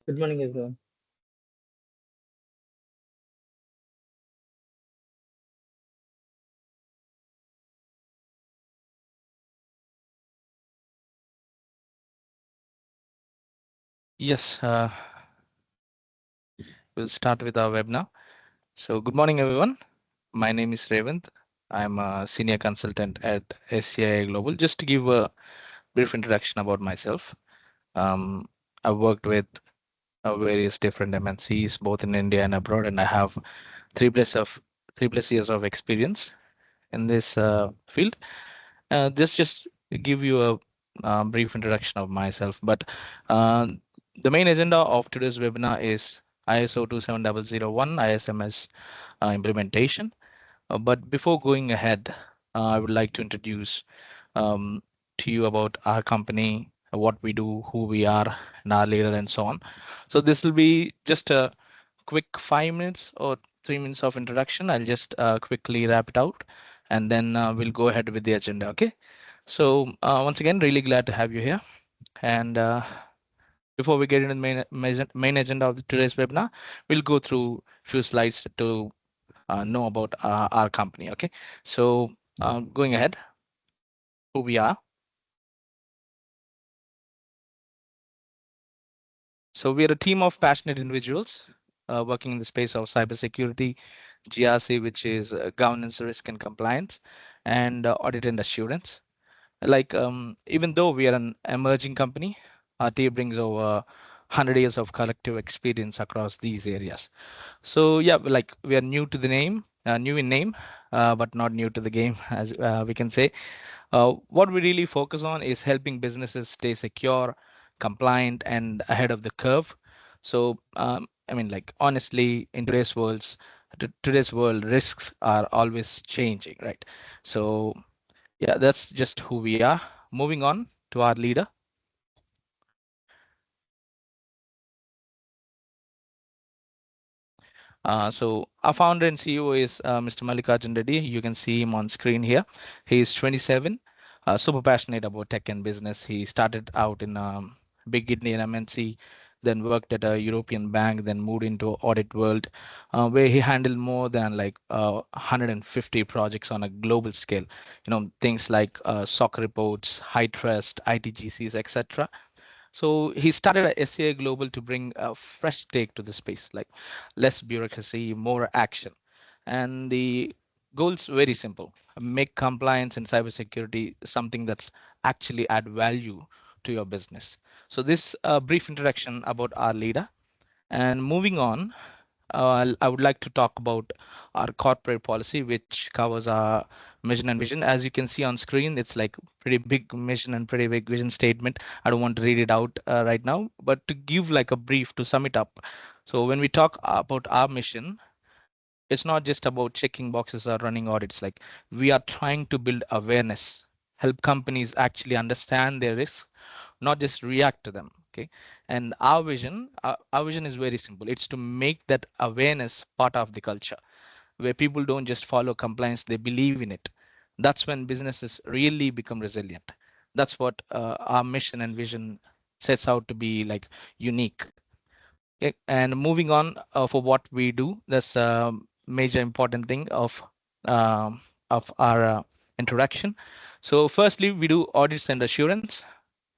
Good morning, everyone. Yes, we'll start with our webinar. So, good morning, everyone. My name is Revant. I'm a senior consultant at SCIA Global. Just to give a brief introduction about myself, um, I've worked with various different MNCs, both in India and abroad, and I have three plus of 3+ years of experience in this field. Just give you a brief introduction of myself, but uh, the main agenda of today's webinar is ISO 27001 ISMS implementation. But before going ahead, I would like to introduce um, to you about our company, what we do, who we are, and our leader, and so on. So this will be just a quick 5 minutes or 3 minutes of introduction. I'll just quickly wrap it out, and then we'll go ahead with the agenda. Okay. So once again, really glad to have you here. And before we get into the main agenda of today's webinar, we'll go through a few slides to know about our company. Okay, so going ahead, who we are. So we are a team of passionate individuals working in the space of cybersecurity, GRC, which is governance, risk, and compliance, and audit and assurance. Like even though we are an emerging company, our team brings over 100 years of collective experience across these areas. So yeah, like we are new to the name, new in name, but not new to the game, as we can say. What we really focus on is helping businesses stay secure, compliant, and ahead of the curve. So, I mean, like honestly, in today's world, risks are always changing, right? So, yeah, that's just who we are. Moving on to our leader. So our founder and CEO is Mr. Mallikarjun Reddy. You can see him on screen here. He is 27, super passionate about tech and business. He started out in big Indian MNC, then worked at a European bank, then moved into audit world, where he handled more than like 150 projects on a global scale. You know, things like SOC reports, high trust, ITGCs, etc. So he started at SCIA Global to bring a fresh take to the space, like less bureaucracy, more action. And the goal's very simple: make compliance and cybersecurity something that's actually add value to your business. So this brief introduction about our leader. And moving on, I would like to talk about our corporate policy, which covers our mission and vision. As you can see on screen, it's like pretty big mission and pretty big vision statement. I don't want to read it out right now, but to give like a brief to sum it up. So when we talk about our mission, it's not just about checking boxes or running audits. Like we are trying to build awareness, help companies actually understand their risks, not just react to them. Okay, and our vision is very simple. It's to make that awareness part of the culture, where people don't just follow compliance, they believe in it. That's when businesses really become resilient. That's what our mission and vision sets out to be like unique. Okay, and moving on for what we do, that's a major important thing um, of our introduction. So firstly, we do audits and assurance.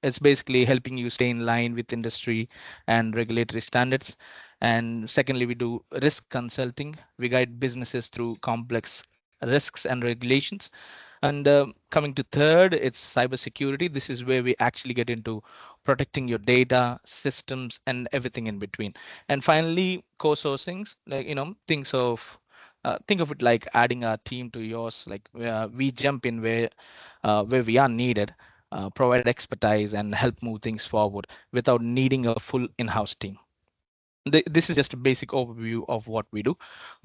It's basically helping you stay in line with industry and regulatory standards. And secondly, we do risk consulting. We guide businesses through complex risks and regulations. And coming to third, it's cybersecurity. This is where we actually get into protecting your data, systems, and everything in between. And finally, co-sourcings, like think of it like adding our team to yours. Like we jump in where we are needed, provide expertise, and help move things forward without needing a full in-house team. This is just a basic overview of what we do.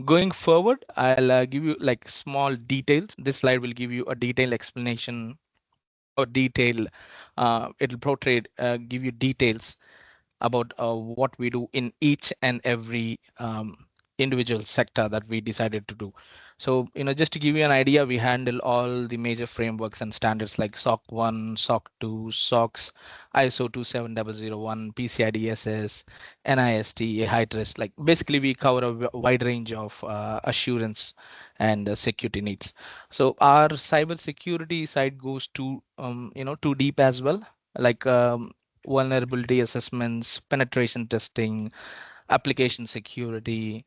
Going forward, I'll give you like small details. This slide will give you a detailed explanation or detail. It'll give you details about what we do in each and every individual sector that we decided to do. So, just to give you an idea, we handle all the major frameworks and standards like SOC 1, SOC 2, SOX, ISO 27001, PCI-DSS, NIST, high trust. Like basically, we cover a wide range of assurance and security needs. So our cyber security side goes too deep as well, like vulnerability assessments, penetration testing, application security,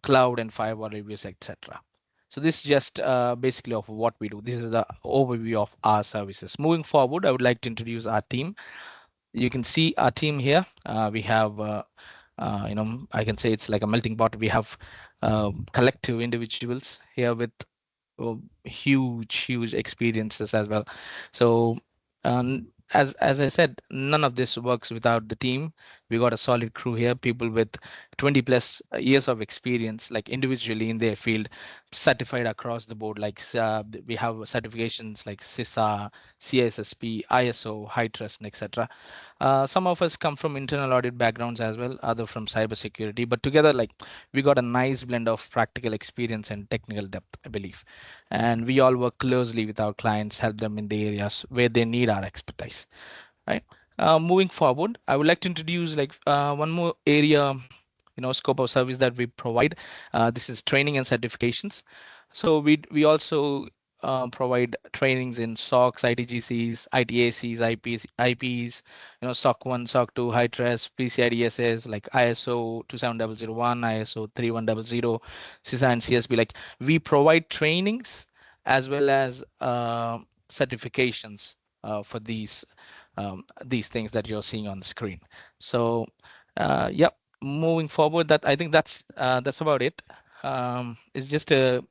cloud and firewall reviews, etc. So this is just basically of what we do. This is the overview of our services. Moving forward, I would like to introduce our team. You can see our team here. We have, I can say it's like a melting pot. We have collective individuals here with huge experiences as well. So as I said, none of this works without the team. We got a solid crew here, people with 20 plus years of experience, like individually in their field, certified across the board. Like we have certifications like CISA, CISSP, ISO, high trust, etc. Some of us come from internal audit backgrounds as well, other from cybersecurity, but together, like we got a nice blend of practical experience and technical depth, I believe. And we all work closely with our clients, help them in the areas where they need our expertise, right? Moving forward, I would like to introduce like one more area, scope of service that we provide. This is training and certifications. So we also provide trainings in SOCs, ITGCs, ITACs, IPs, SOC 1, SOC 2, high trust, PCI DSS, like ISO 27001, ISO 3100, CISA and CSP. Like we provide trainings as well as certifications for these things that you're seeing on the screen. So, yeah, moving forward, that I think that's about it. It's just to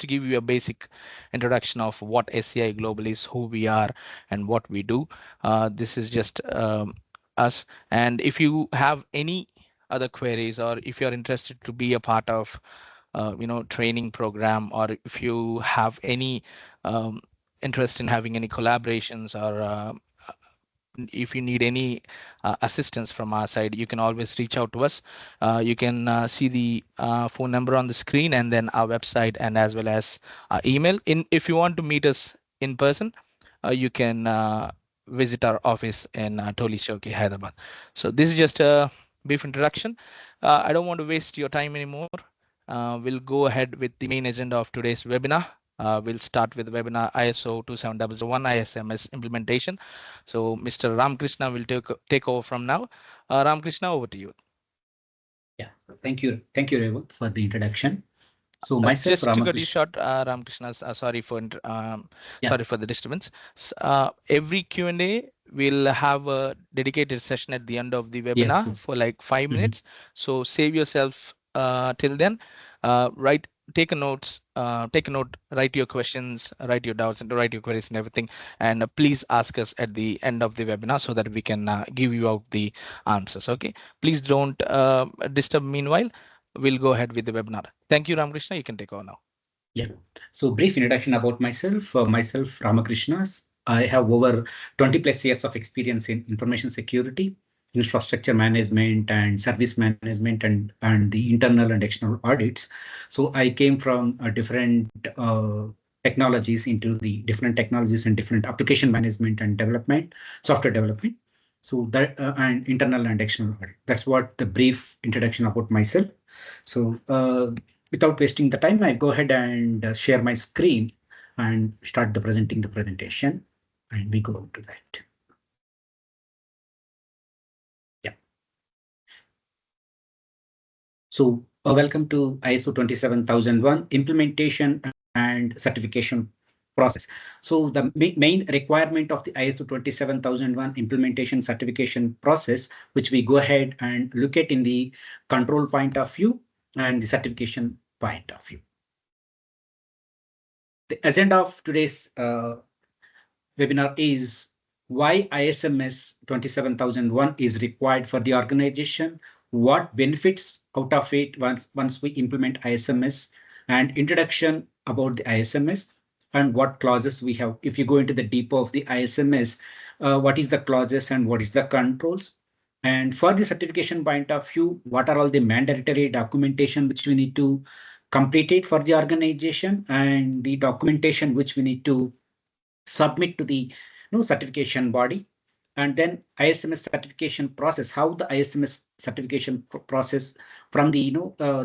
give you a basic introduction of what SCIA Global is, who we are, and what we do. This is just us. And if you have any other queries, or if you're interested to be a part of, training program, or if you have any interest in having any collaborations, or if you need any assistance from our side, you can always reach out to us. You can see the phone number on the screen, and then our website, and as well as our email. If you want to meet us in person, you can visit our office in Toli Chowki, Hyderabad. So this is just a brief introduction. I don't want to waste your time anymore. We'll go ahead with the main agenda of today's webinar. We'll start with webinar ISO 27001 ISMS implementation. So Mr. Krishna will take over from now. Krishna, over to you. Yeah, thank you, Revant, for the introduction. So myself, just to cut you short, Krishna, sorry for the disturbance. Every Q&A we'll have a dedicated session at the end of the webinar for like 5 minutes. So save yourself till then. Take a note, write your questions, write your doubts, and write your queries and everything. And please ask us at the end of the webinar so that we can give you out the answers. Okay, please don't disturb meanwhile. We'll go ahead with the webinar. Thank you, Krishna. You can take over now. Yeah. So brief introduction about myself. Myself, Krishna. I have over 20 plus years of experience in information security, infrastructure management, and service management, and the internal and external audits. So I came from different technologies into the different technologies and different application management and development, software development. So that and internal and external audit. That's what the brief introduction about myself. So without wasting the time, I go ahead and share my screen and start presenting the presentation, and we go to that. Yeah. So welcome to ISO 27001 implementation and certification process. So the main requirement of the ISO 27001 implementation certification process, which we go ahead and look at in the control point of view and the certification point of view. The agenda of today's webinar is why ISMS 27001 is required for the organization, what benefits out of it once we implement ISMS, and introduction about the ISMS, and what clauses we have. If you go into the deep of the ISMS, what is the clauses and what is the controls? And for the certification point of view, what are all the mandatory documentation which we need to completed for the organization and the documentation which we need to submit to the certification body, and then ISMS certification process, how the ISMS certification process from the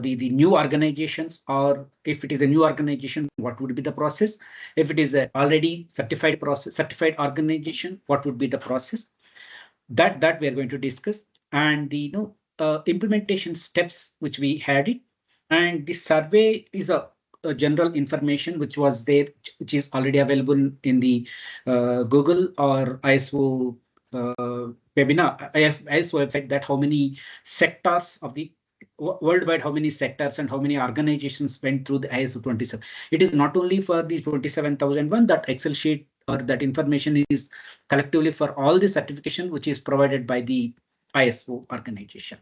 the new organizations, or if it is a new organization, what would be the process? If it is a already certified organization, what would be the process? That we are going to discuss, and the implementation steps which we had it, and the survey is a general information which was there, which is already available in the Google or ISO webinar, ISO website, that how many sectors of the worldwide, how many sectors and how many organizations went through the ISO 27. It is not only for the 27001, that Excel sheet or that information is collectively for all the certification which is provided by the ISO organization.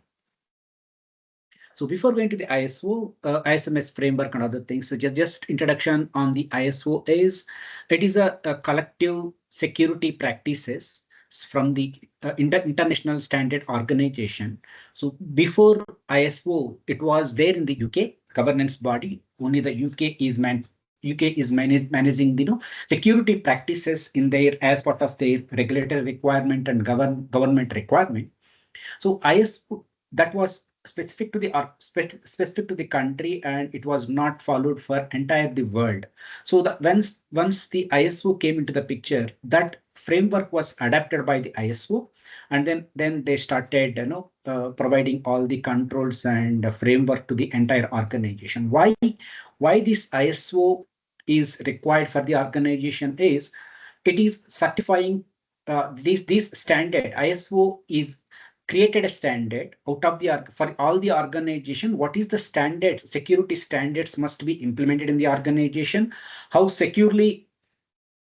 So before going to the ISO, ISMS framework and other things, so just introduction on the ISO is, it is a collective security practices from the international standard organization. So before ISO, it was there in the UK governance body. Only the UK is managing the security practices in their as part of their regulatory requirement and government requirement. So ISO, that was specific to the specific to the country, and it was not followed for entire the world. So that once the ISO came into the picture, that framework was adapted by the ISO, and then they started providing all the controls and framework to the entire organization. Why this ISO is required for the organization is, it is certifying this standard. ISO is created a standard out of the for all the organization. What is the standards? Security standards must be implemented in the organization. How securely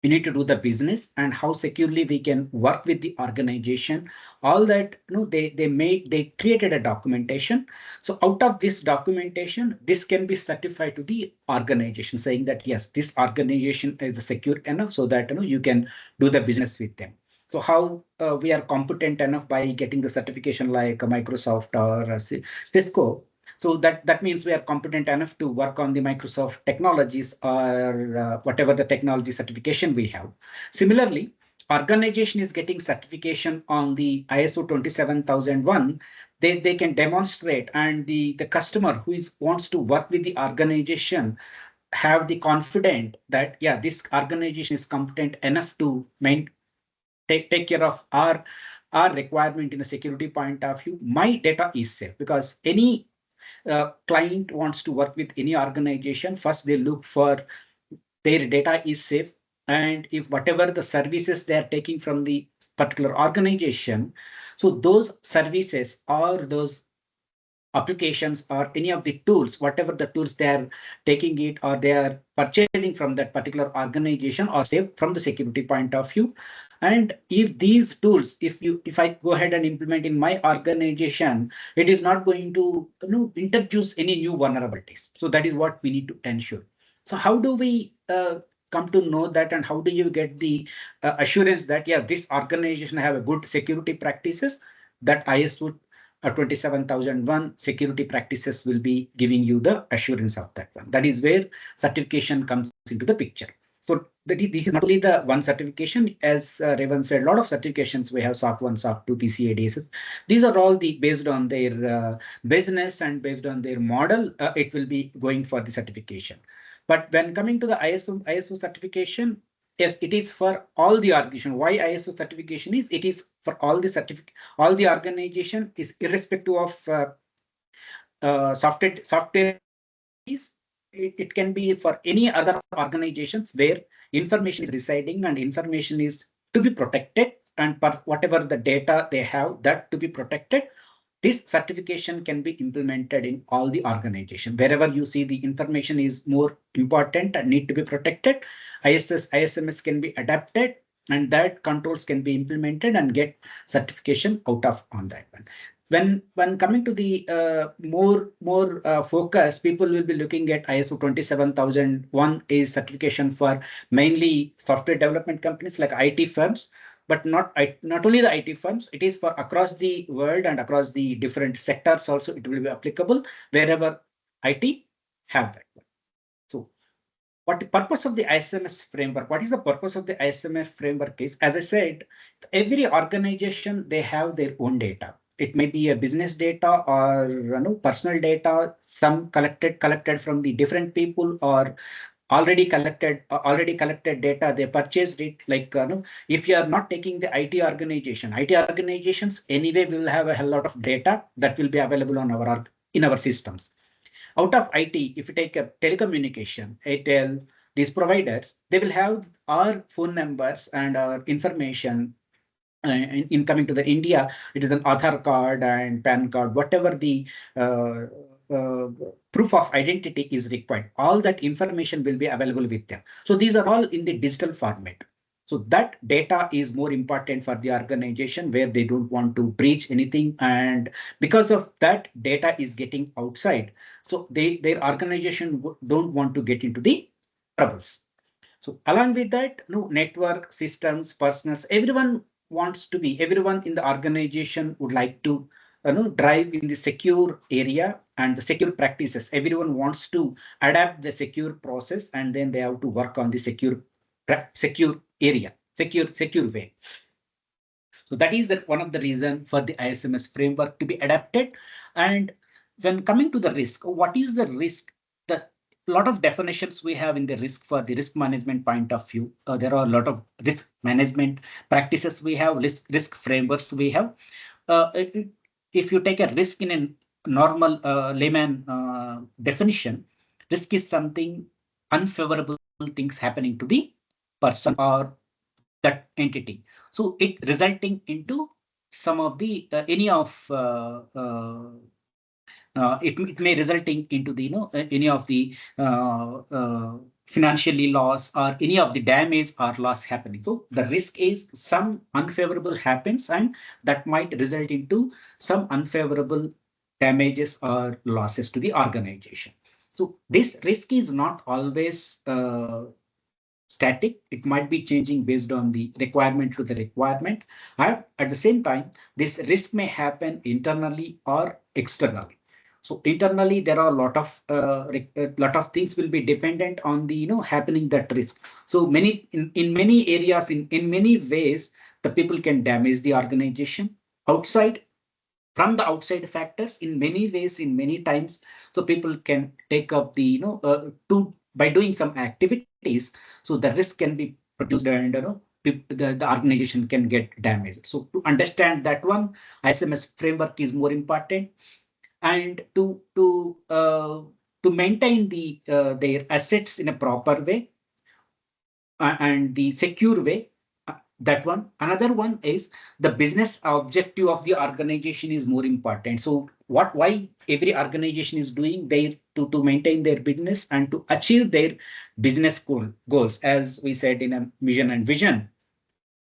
we need to do the business, and how securely we can work with the organization. All that they created a documentation. So out of this documentation, this can be certified to the organization, saying that yes, this organization is secure enough so that you can do the business with them. So how we are competent enough by getting the certification like Microsoft or Cisco. So that means we are competent enough to work on the Microsoft technologies or whatever the technology certification we have. Similarly, organization is getting certification on the ISO 27001. They can demonstrate, and the customer who wants to work with the organization have the confidence that yeah, this organization is competent enough to take care of our requirement in the security point of view. My data is safe, because any client wants to work with any organization, first they look for their data is safe, and if whatever the services they are taking from the particular organization, so those services or those applications or any of the tools, whatever the tools they are taking it or they are purchasing from that particular organization, are safe from the security point of view. And if these tools, if I go ahead and implement in my organization, it is not going to introduce any new vulnerabilities. So that is what we need to ensure. So how do we come to know that, and how do you get the assurance that yeah, this organization have a good security practices? That ISO 27001 security practices will be giving you the assurance of that one. That is where certification comes into the picture. So this is not only the one certification, as Revan said, a lot of certifications we have: SOC 1, SOC 2, PCI DSS. These are all based on their business and based on their model. It will be going for the certification. But when coming to the ISO certification, yes, it is for all the organization. Why ISO certification is? It is for all the organization, is irrespective of software. It can be for any other organizations where information is residing and information is to be protected, and for whatever the data they have, that to be protected. This certification can be implemented in all the organization. Wherever you see the information is more important and need to be protected, ISMS can be adapted, and that controls can be implemented and get certification out of on that one. When coming to the more focus, people will be looking at ISO 27001 is certification for mainly software development companies like IT firms, but not only the IT firms. It is for across the world and across the different sectors also. It will be applicable wherever IT have that one. So what the purpose of the ISMS framework? What is the purpose of the ISMS framework is, as I said, every organization, they have their own data. It may be a business data or personal data, some collected from the different people, or already collected data. They purchased it. Like if you are not taking the IT organizations anyway will have a hell lot of data that will be available on in our systems. Out of IT, if you take a telecommunication, Airtel, these providers, they will have our phone numbers and our information. In coming to the India, it is an Aadhaar card and PAN card, whatever the uh, uh, proof of identity is required. All that information will be available with them. So these are all in the digital format. So that data is more important for the organization, where they don't want to breach anything. And because of that, data is getting outside. So their organization don't want to get into the troubles. So along with that, network systems, personals, everyone in the organization would like to drive in the secure area and the secure practices. Everyone wants to adapt the secure process, and then they have to work on the secure area, secure way. So that is one of the reason for the ISMS framework to be adapted. And when coming to the risk, what is the risk? The lot of definitions we have in the risk for the risk management point of view. There are a lot of risk management practices we have, risk frameworks we have. If you take a risk in a normal layman definition, risk is something unfavorable things happening to the person or that entity. So it resulting into some of the any of it may resulting into the any of the financially loss or any of the damage or loss happening. So the risk is some unfavorable happens, and that might result into some unfavorable damages or losses to the organization. So this risk is not always static. It might be changing based on the requirement to the requirement. And at the same time, this risk may happen internally or externally. So internally, there are a lot of things will be dependent on the happening that risk. So in many areas, in many ways, the people can damage the organization. Outside, from the outside factors, in many ways, in many times, so people can take up the to by doing some activities. So the risk can be produced, and the organization can get damaged. So to understand that one, ISMS framework is more important. And to maintain their assets in a proper way and the secure way. That one. Another one is the business objective of the organization is more important. So why every organization is doing their to maintain their business and to achieve their business goals, as we said in a mission and vision.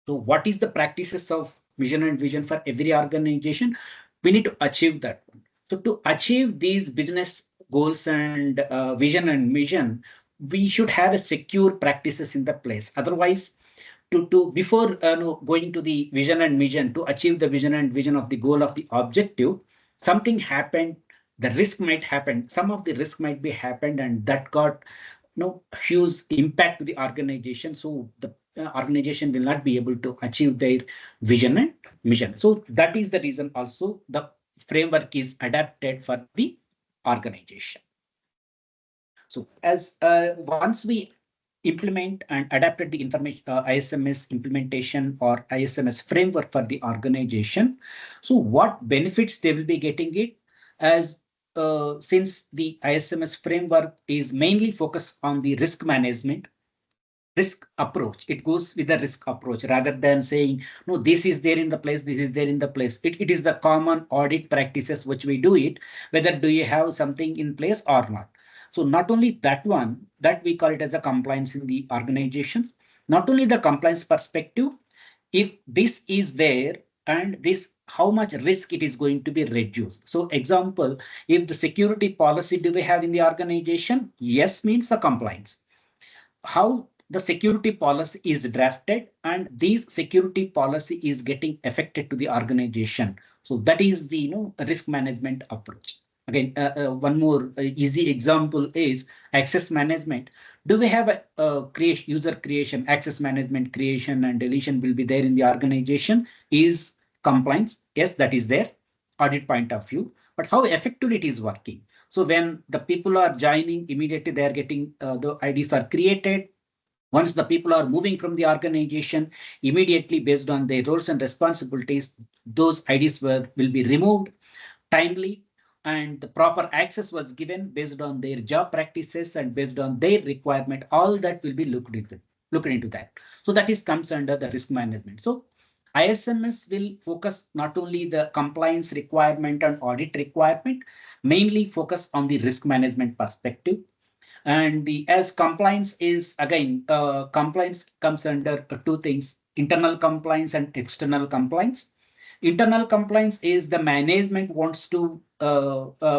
So what is the practices of mission and vision for every organization? We need to achieve that one. So to achieve these business goals and vision and mission, we should have a secure practices in the place. Otherwise, to before going to the vision and mission, to achieve the vision and vision of the goal of the objective, something happened. The risk might happen. Some of the risk might be happened, and that got huge impact to the organization. So the organization will not be able to achieve their vision and mission. So that is the reason also the framework is adapted for the organization. So as once we implement and adapted the information ISMS implementation or ISMS framework for the organization, so what benefits they will be getting it, as since the ISMS framework is mainly focused on the risk management, risk approach. It goes with the risk approach rather than saying, no, this is there in the place, this is there in the place. It is the common audit practices which we do it, whether do you have something in place or not. So not only that one, that we call it as a compliance in the organizations, not only the compliance perspective, if this is there and this, how much risk it is going to be reduced. So example, if the security policy do we have in the organization? Yes means the compliance. How the security policy is drafted and these security policy is getting affected to the organization. So that is the risk management approach. Again, one more easy example is access management. Do we have a user creation, access management creation and deletion will be there in the organization? Is compliance? Yes, that is there, audit point of view. But how effectively it is working? So when the people are joining, immediately they are getting the IDs are created. Once the people are moving from the organization, immediately based on their roles and responsibilities, those IDs will be removed timely, and the proper access was given based on their job practices and based on their requirement. All that will be looked into that. So that is comes under the risk management. So ISMS will focus not only the compliance requirement and audit requirement, mainly focus on the risk management perspective. And the as compliance is again, compliance comes under two things: internal compliance and external compliance. Internal compliance is the management wants to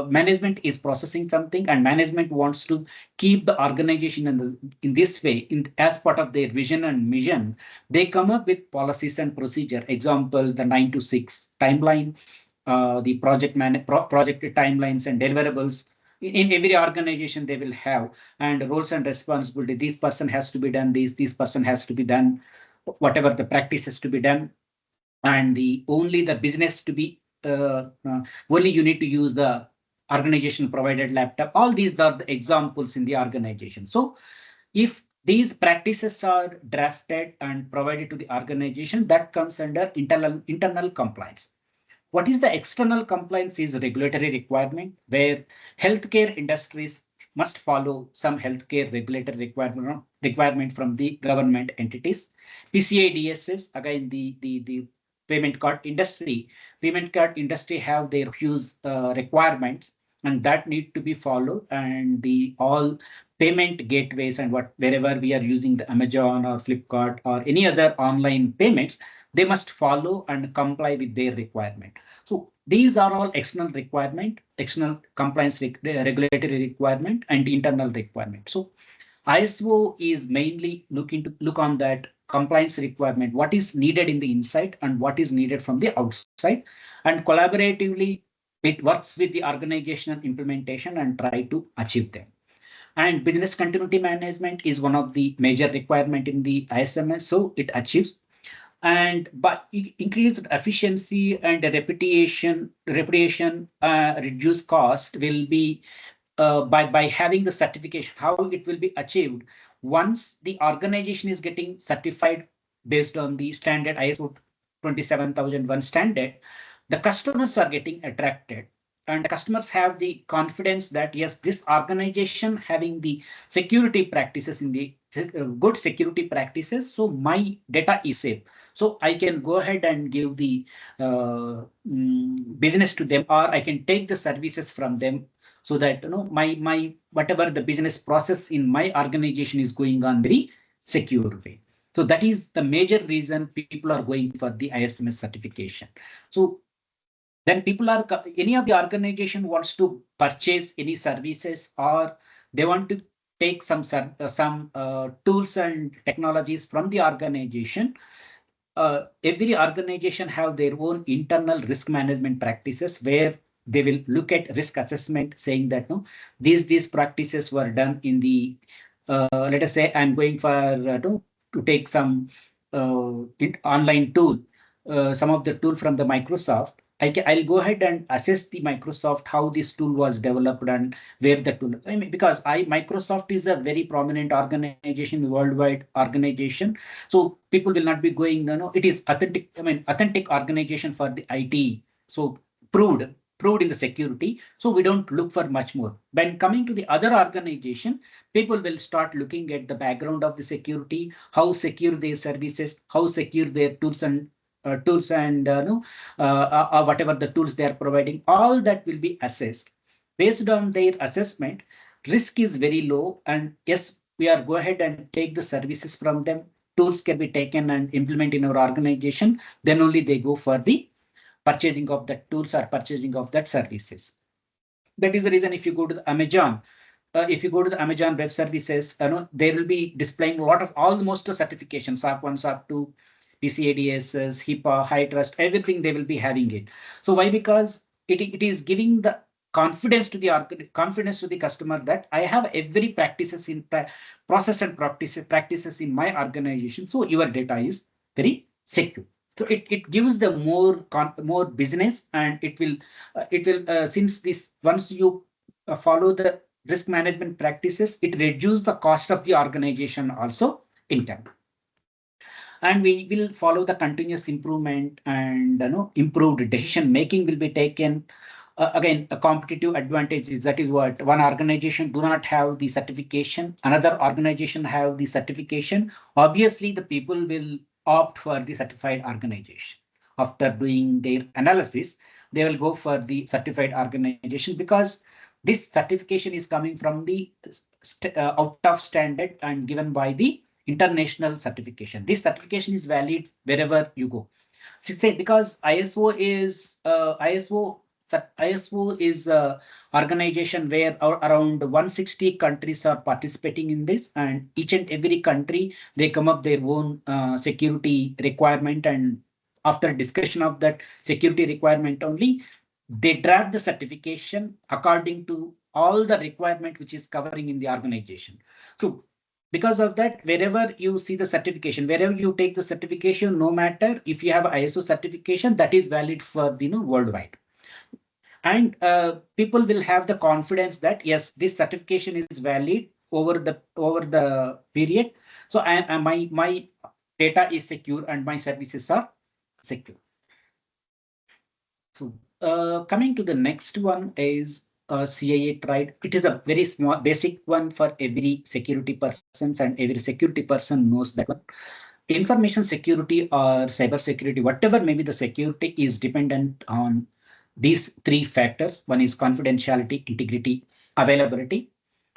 management is processing something, and management wants to keep the organization in this way, as part of their vision and mission. They come up with policies and procedure. Example, the 9 to 6 timeline, the project timelines and deliverables. In every organization they will have, and roles and responsibility. This person has to be done this person has to be done, whatever the practice has to be done, and the only the business to be only you need to use the organization provided laptop. All these are the examples in the organization. So if these practices are drafted and provided to the organization, that comes under internal compliance. What is the external compliance is a regulatory requirement, where healthcare industries must follow some healthcare regulatory requirement from the government entities. PCI DSS, again, the payment card industry. Payment card industry have their huge requirements, and that need to be followed. And the all payment gateways and wherever we are using the Amazon or Flipkart or any other online payments, they must follow and comply with their requirement. So these are all external requirement, external compliance regulatory requirement, and internal requirement. So ISO is mainly look on that compliance requirement, what is needed in the inside and what is needed from the outside, and collaboratively it works with the organizational implementation and try to achieve them. And business continuity management is one of the major requirement in the ISMS, so it achieves. And by increased efficiency and reputation reduce cost will be by having the certification. How it will be achieved? Once the organization is getting certified based on the standard ISO 27001 standard, the customers are getting attracted, and the customers have the confidence that yes, this organization having the security practices in the good security practices, so my data is safe. So I can go ahead and give the business to them, or I can take the services from them, so that my whatever the business process in my organization is going on very secure way. So that is the major reason people are going for the ISMS certification. So then people are, any of the organization wants to purchase any services, or they want to take some tools and technologies from the organization. Every organization have their own internal risk management practices, where they will look at risk assessment, saying that no, these practices were done in the let us say I'm going for to take some online tool, some of the tool from the Microsoft. I'll go ahead and assess the Microsoft, how this tool was developed and where the tool. I mean, because Microsoft is a very prominent organization, worldwide organization. So people will not be going, it is authentic. I mean, authentic organization for the IT. So proved in the security. So we don't look for much more. When coming to the other organization, people will start looking at the background of the security, how secure their services, how secure their tools and whatever the tools they are providing. All that will be assessed. Based on their assessment, risk is very low, and yes, we are go ahead and take the services from them. Tools can be taken and implement in our organization. Then only they go for the purchasing of that tools or purchasing of that services. That is the reason if you go to the Amazon, if you go to the Amazon Web Services, they will be displaying a lot of almost certifications, SOC 1, SOC 2, PCI DSS, HIPAA, High Trust, everything they will be having it. So why? Because it is giving the confidence to the customer that I have every practices in process and practices in my organization. So your data is very secure. So it gives the more business, and it will since this once you follow the risk management practices, it reduces the cost of the organization also in time. And we will follow the continuous improvement, and improved decision making will be taken. Again, a competitive advantage is that is what one organization do not have the certification, another organization have the certification. Obviously, the people will opt for the certified organization. After doing their analysis, they will go for the certified organization, because this certification is coming from the out of standard and given by the international certification. This certification is valid wherever you go. Say because ISO is a organization where around 160 countries are participating in this, and each and every country they come up their own security requirement, and after discussion of that security requirement only, they draft the certification according to all the requirement which is covering in the organization. So because of that, wherever you see the certification, wherever you take the certification, no matter if you have ISO certification, that is valid for the worldwide. And people will have the confidence that yes, this certification is valid over the period. So my data is secure and my services are secure. So coming to the next one is CIA tried. It is a very small basic one for every security persons, and every security person knows that one. Information security or cyber security, whatever may be the security, is dependent on these three factors. One is confidentiality, integrity, availability.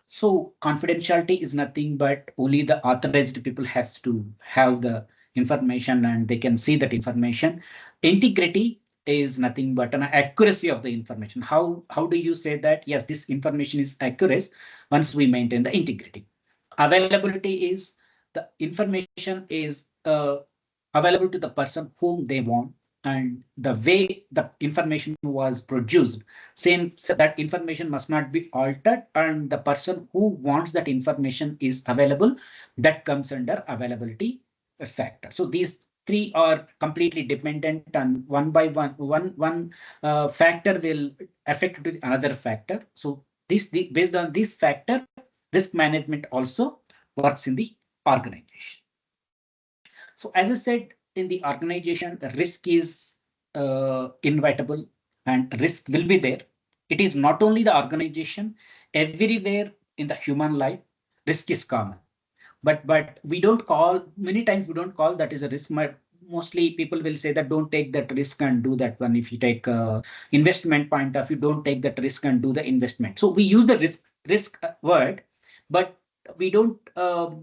So confidentiality is nothing but only the authorized people has to have the information and they can see that information. Integrity is nothing but an accuracy of the information. How do you say that yes, this information is accurate once we maintain the integrity? Availability is the information is available to the person whom they want, and the way the information was produced, same, so that information must not be altered, and the person who wants that information is available, that comes under availability factor. So these three are completely dependent, and one by one factor will affect to another factor. So based on this factor, risk management also works in the organization. So as I said, in the organization, the risk is inevitable and risk will be there. It is not only the organization, everywhere in the human life, risk is common. But we don't call, many times we don't call that is a risk. Mostly people will say that don't take that risk and do that one. If you take investment point of view, don't take that risk and do the investment. So we use the risk word, but we don't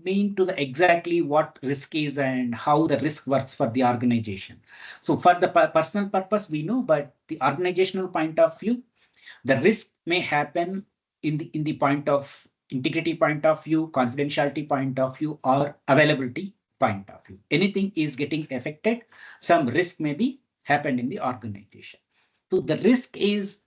mean to the exactly what risk is and how the risk works for the organization. So for the personal purpose, we know, but the organizational point of view, the risk may happen in the point of integrity point of view, confidentiality point of view, or availability point of view. Anything is getting affected, some risk may be happened in the organization. So the risk is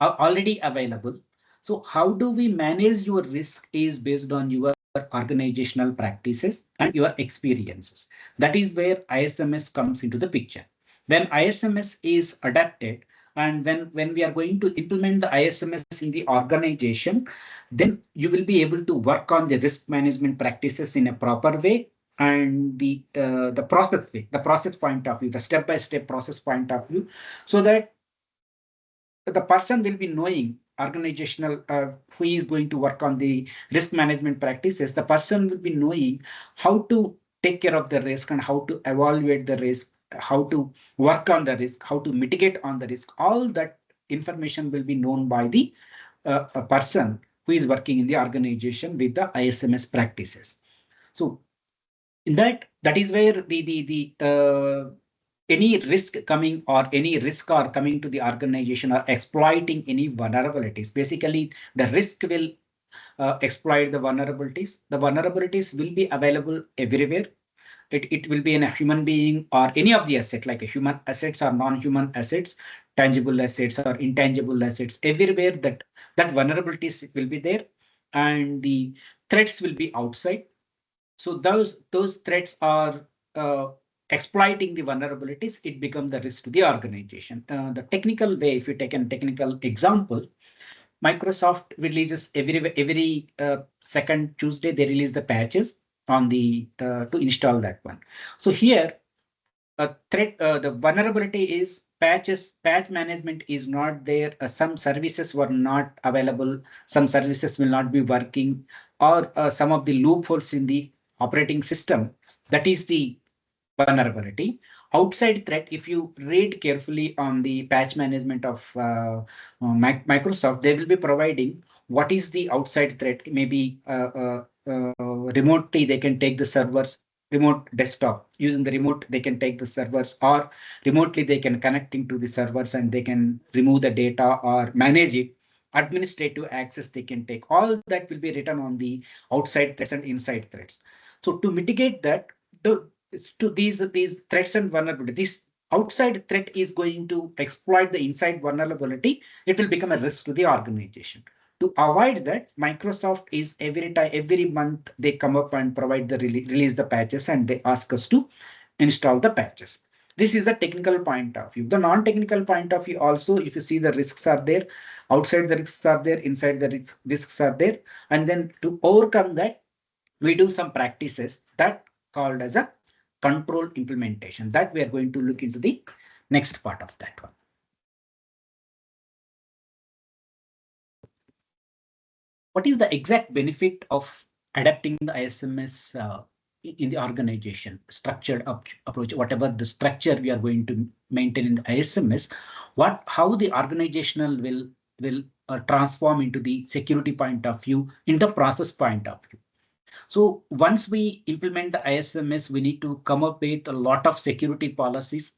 already available. So how do we manage your risk is based on your organizational practices and your experiences. That is where ISMS comes into the picture. When ISMS is adapted, and when we are going to implement the ISMS in the organization, then you will be able to work on the risk management practices in a proper way, and the process way, the process point of view, the step-by-step process point of view, so that the person will be knowing organizational who is going to work on the risk management practices. The person will be knowing how to take care of the risk and how to evaluate the risk, how to work on the risk, how to mitigate on the risk. All that information will be known by the a person who is working in the organization with the ISMS practices. So in that is where the any risk coming or any risk are coming to the organization or exploiting any vulnerabilities. Basically, the risk will exploit the vulnerabilities. The vulnerabilities will be available everywhere. It will be in a human being or any of the asset, like a human assets or non-human assets. tangible assets or intangible assets, everywhere that vulnerabilities will be there, and the threats will be outside. So those threats are exploiting the vulnerabilities. It becomes the risk to the organization. The technical way, if you take a technical example, Microsoft releases every second Tuesday. They release the patches on the to install that one. So here, a threat, the vulnerability is patch management is not there. Some services were not available. Some services will not be working, or some of the loopholes in the operating system. That is the vulnerability. Outside threat, if you read carefully on the patch management of Microsoft, they will be providing what is the outside threat. Maybe remotely they can take the servers, remote desktop. Using the remote, they can take the servers, or remotely they can connect into the servers and they can remove the data or manage it. Administrative access they can take. All that will be written on the outside threats and inside threats. So to mitigate that, the to these threats and vulnerability, this outside threat is going to exploit the inside vulnerability. It will become a risk to the organization. To avoid that, Microsoft is every month they come up and provide the release the patches, and they ask us to install the patches. This is a technical point of view. The non-technical point of view also, if you see, the risks are there, outside the risks are there, inside the risks are there, and then to overcome that, we do some practices that called as a control implementation, that we are going to look into the next part of that one. What is the exact benefit of adapting the ISMS in the organization? Structured approach, whatever the structure we are going to maintain in the ISMS, how the organizational will transform into the security point of view, in the process point of view. So once we implement the ISMS, we need to come up with a lot of security policies,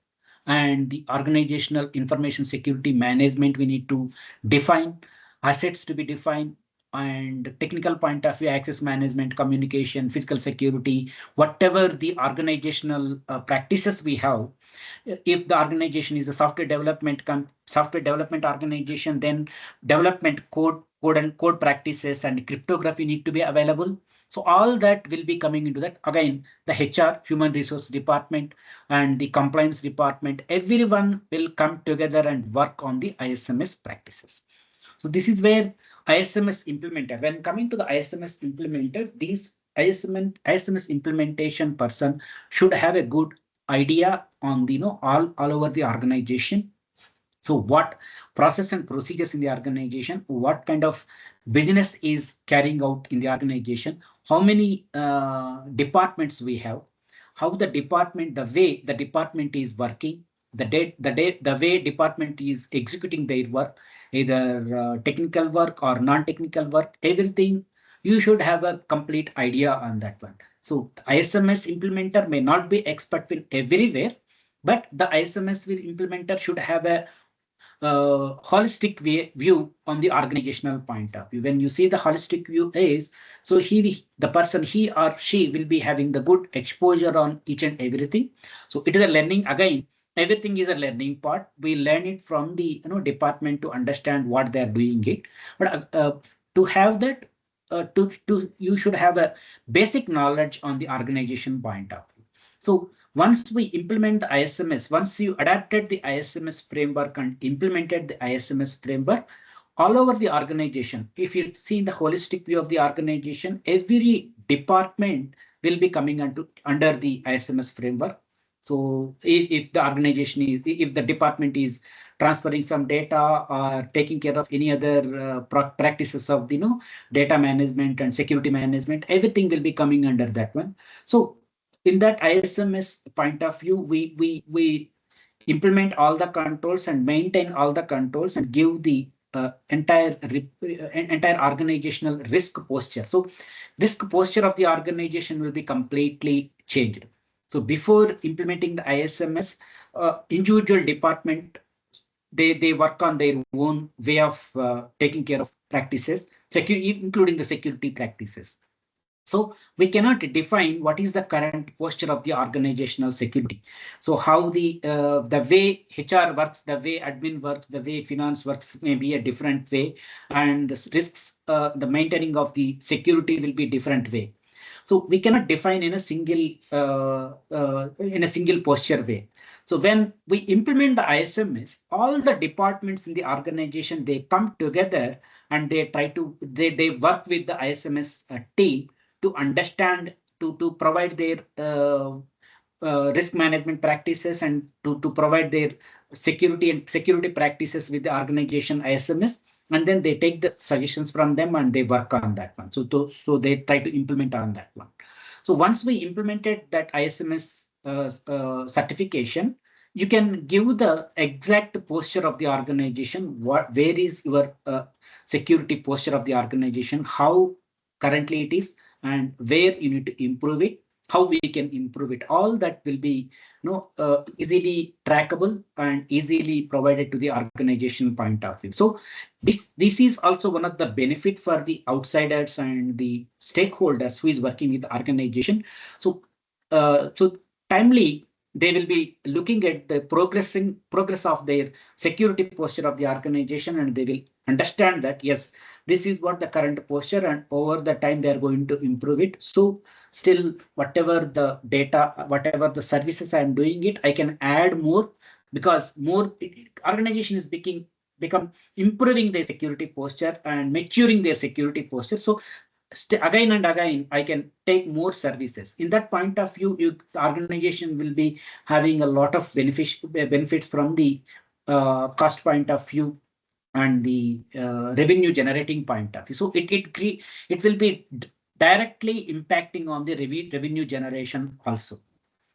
and the organizational information security management we need to define, assets to be defined, and technical point of view, access management, communication, physical security, whatever the organizational practices we have. If the organization is a software development organization, then development code practices and cryptography need to be available. So all that will be coming into that. Again, the HR, human resource department, and the compliance department, everyone will come together and work on the ISMS practices. So this is where ISMS implementer, when coming to the ISMS implementer, these ISMS implementation person should have a good idea on the, all over the organization. So what process and procedures in the organization, what kind of business is carrying out in the organization, how many departments we have, how the way the department is working, the way department is executing their work, either technical work or non-technical work, everything you should have a complete idea on that one. So ISMS implementer may not be expert in everywhere, but the ISMS implementer should have a holistic view on the organizational point of view. When you see the holistic view is, so the person, he or she will be having the good exposure on each and everything. So it is a learning, again, everything is a learning part. We learn it from the department to understand what they are doing it. But to have that, you should have a basic knowledge on the organization point of view. So once we implement the ISMS, once you adapted the ISMS framework and implemented the ISMS framework all over the organization, if you see the holistic view of the organization, every department will be coming under the ISMS framework. So if the organization is, if the department is transferring some data or taking care of any other practices of the data management and security management, everything will be coming under that one. So in that ISMS point of view, we implement all the controls and maintain all the controls and give the entire organizational risk posture. So risk posture of the organization will be completely changed. So before implementing the ISMS, individual department, they work on their own way of taking care of practices, including the security practices. So we cannot define what is the current posture of the organizational security. So how the way HR works, the way admin works, the way finance works may be a different way, and the risks, the maintaining of the security will be different way. So we cannot define in a single posture way. So when we implement the ISMS, all the departments in the organization, they come together and they try to they work with the ISMS team to understand, to provide their risk management practices, and to provide their security practices with the organization ISMS, and then they take the suggestions from them and they work on that one. So they try to implement on that one. So once we implemented that ISMS certification, you can give the exact posture of the organization. Where is your security posture of the organization? How currently it is, and where you need to improve it, how we can improve it. All that will be easily trackable and easily provided to the organization point of view. So this is also one of the benefit for the outsiders and the stakeholders who is working with the organization. So so timely they will be looking at the progress of their security posture of the organization, and they will understand that yes, this is what the current posture, and over the time they are going to improve it. So still, whatever the data, whatever the services I am doing it, I can add more, because more organization is become improving their security posture and maturing their security posture. So again and again, I can take more services. In that point of view, the organization will be having a lot of benefits from the cost point of view and the revenue generating point of view. So it will be directly impacting on the revenue generation also.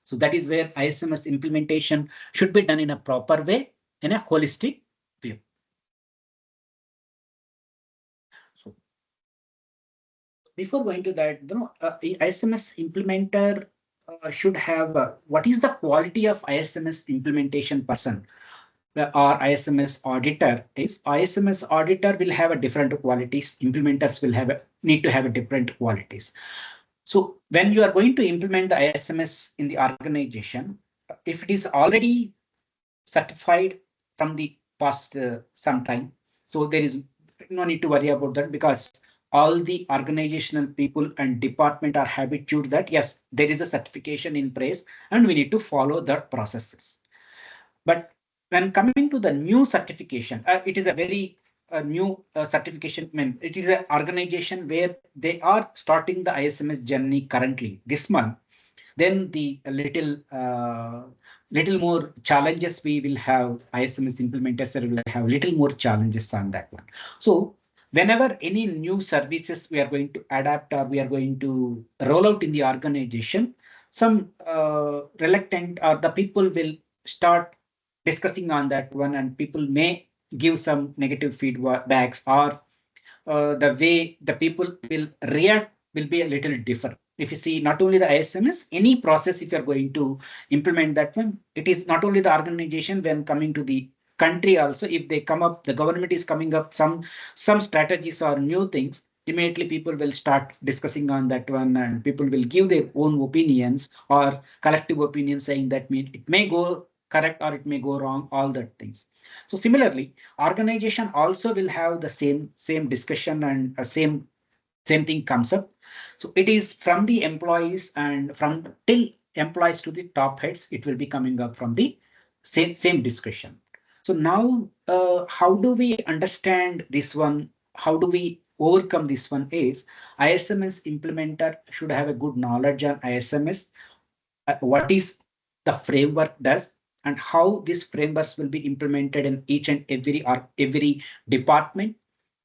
So that is where ISMS implementation should be done in a proper way, in a holistic view. So before going to that, ISMS implementer should have what is the quality of ISMS implementation person or ISMS auditor is. ISMS auditor will have a different qualities. Implementers will need to have a different qualities. So when you are going to implement the ISMS in the organization, if it is already certified from the past some time, so there is no need to worry about that, because all the organizational people and department are habituated that yes, there is a certification in place and we need to follow that processes. But when coming to the new certification, it is a very new certification. I mean, it is an organization where they are starting the ISMS journey currently this month. Then the little more challenges we will have. ISMS implementers will have little more challenges on that one. So whenever any new services we are going to adapt or we are going to roll out in the organization, some reluctant or the people will start discussing on that one, and people may give some negative feedbacks, or the way the people will react will be a little different. If you see, not only the ISMS, any process, if you're going to implement that one, it is not only the organization. When coming to the country also, if they come up, the government is coming up some strategies or new things, immediately people will start discussing on that one, and people will give their own opinions or collective opinions, saying that it may go correct or it may go wrong, all that things. So similarly, organization also will have the same discussion, and same thing comes up. So it is from the employees and from till employees to the top heads, it will be coming up from the same discussion. So now, how do we understand this one? How do we overcome this one? Is ISMS implementer should have a good knowledge on ISMS, what is the framework does, and how these frameworks will be implemented in each and every department,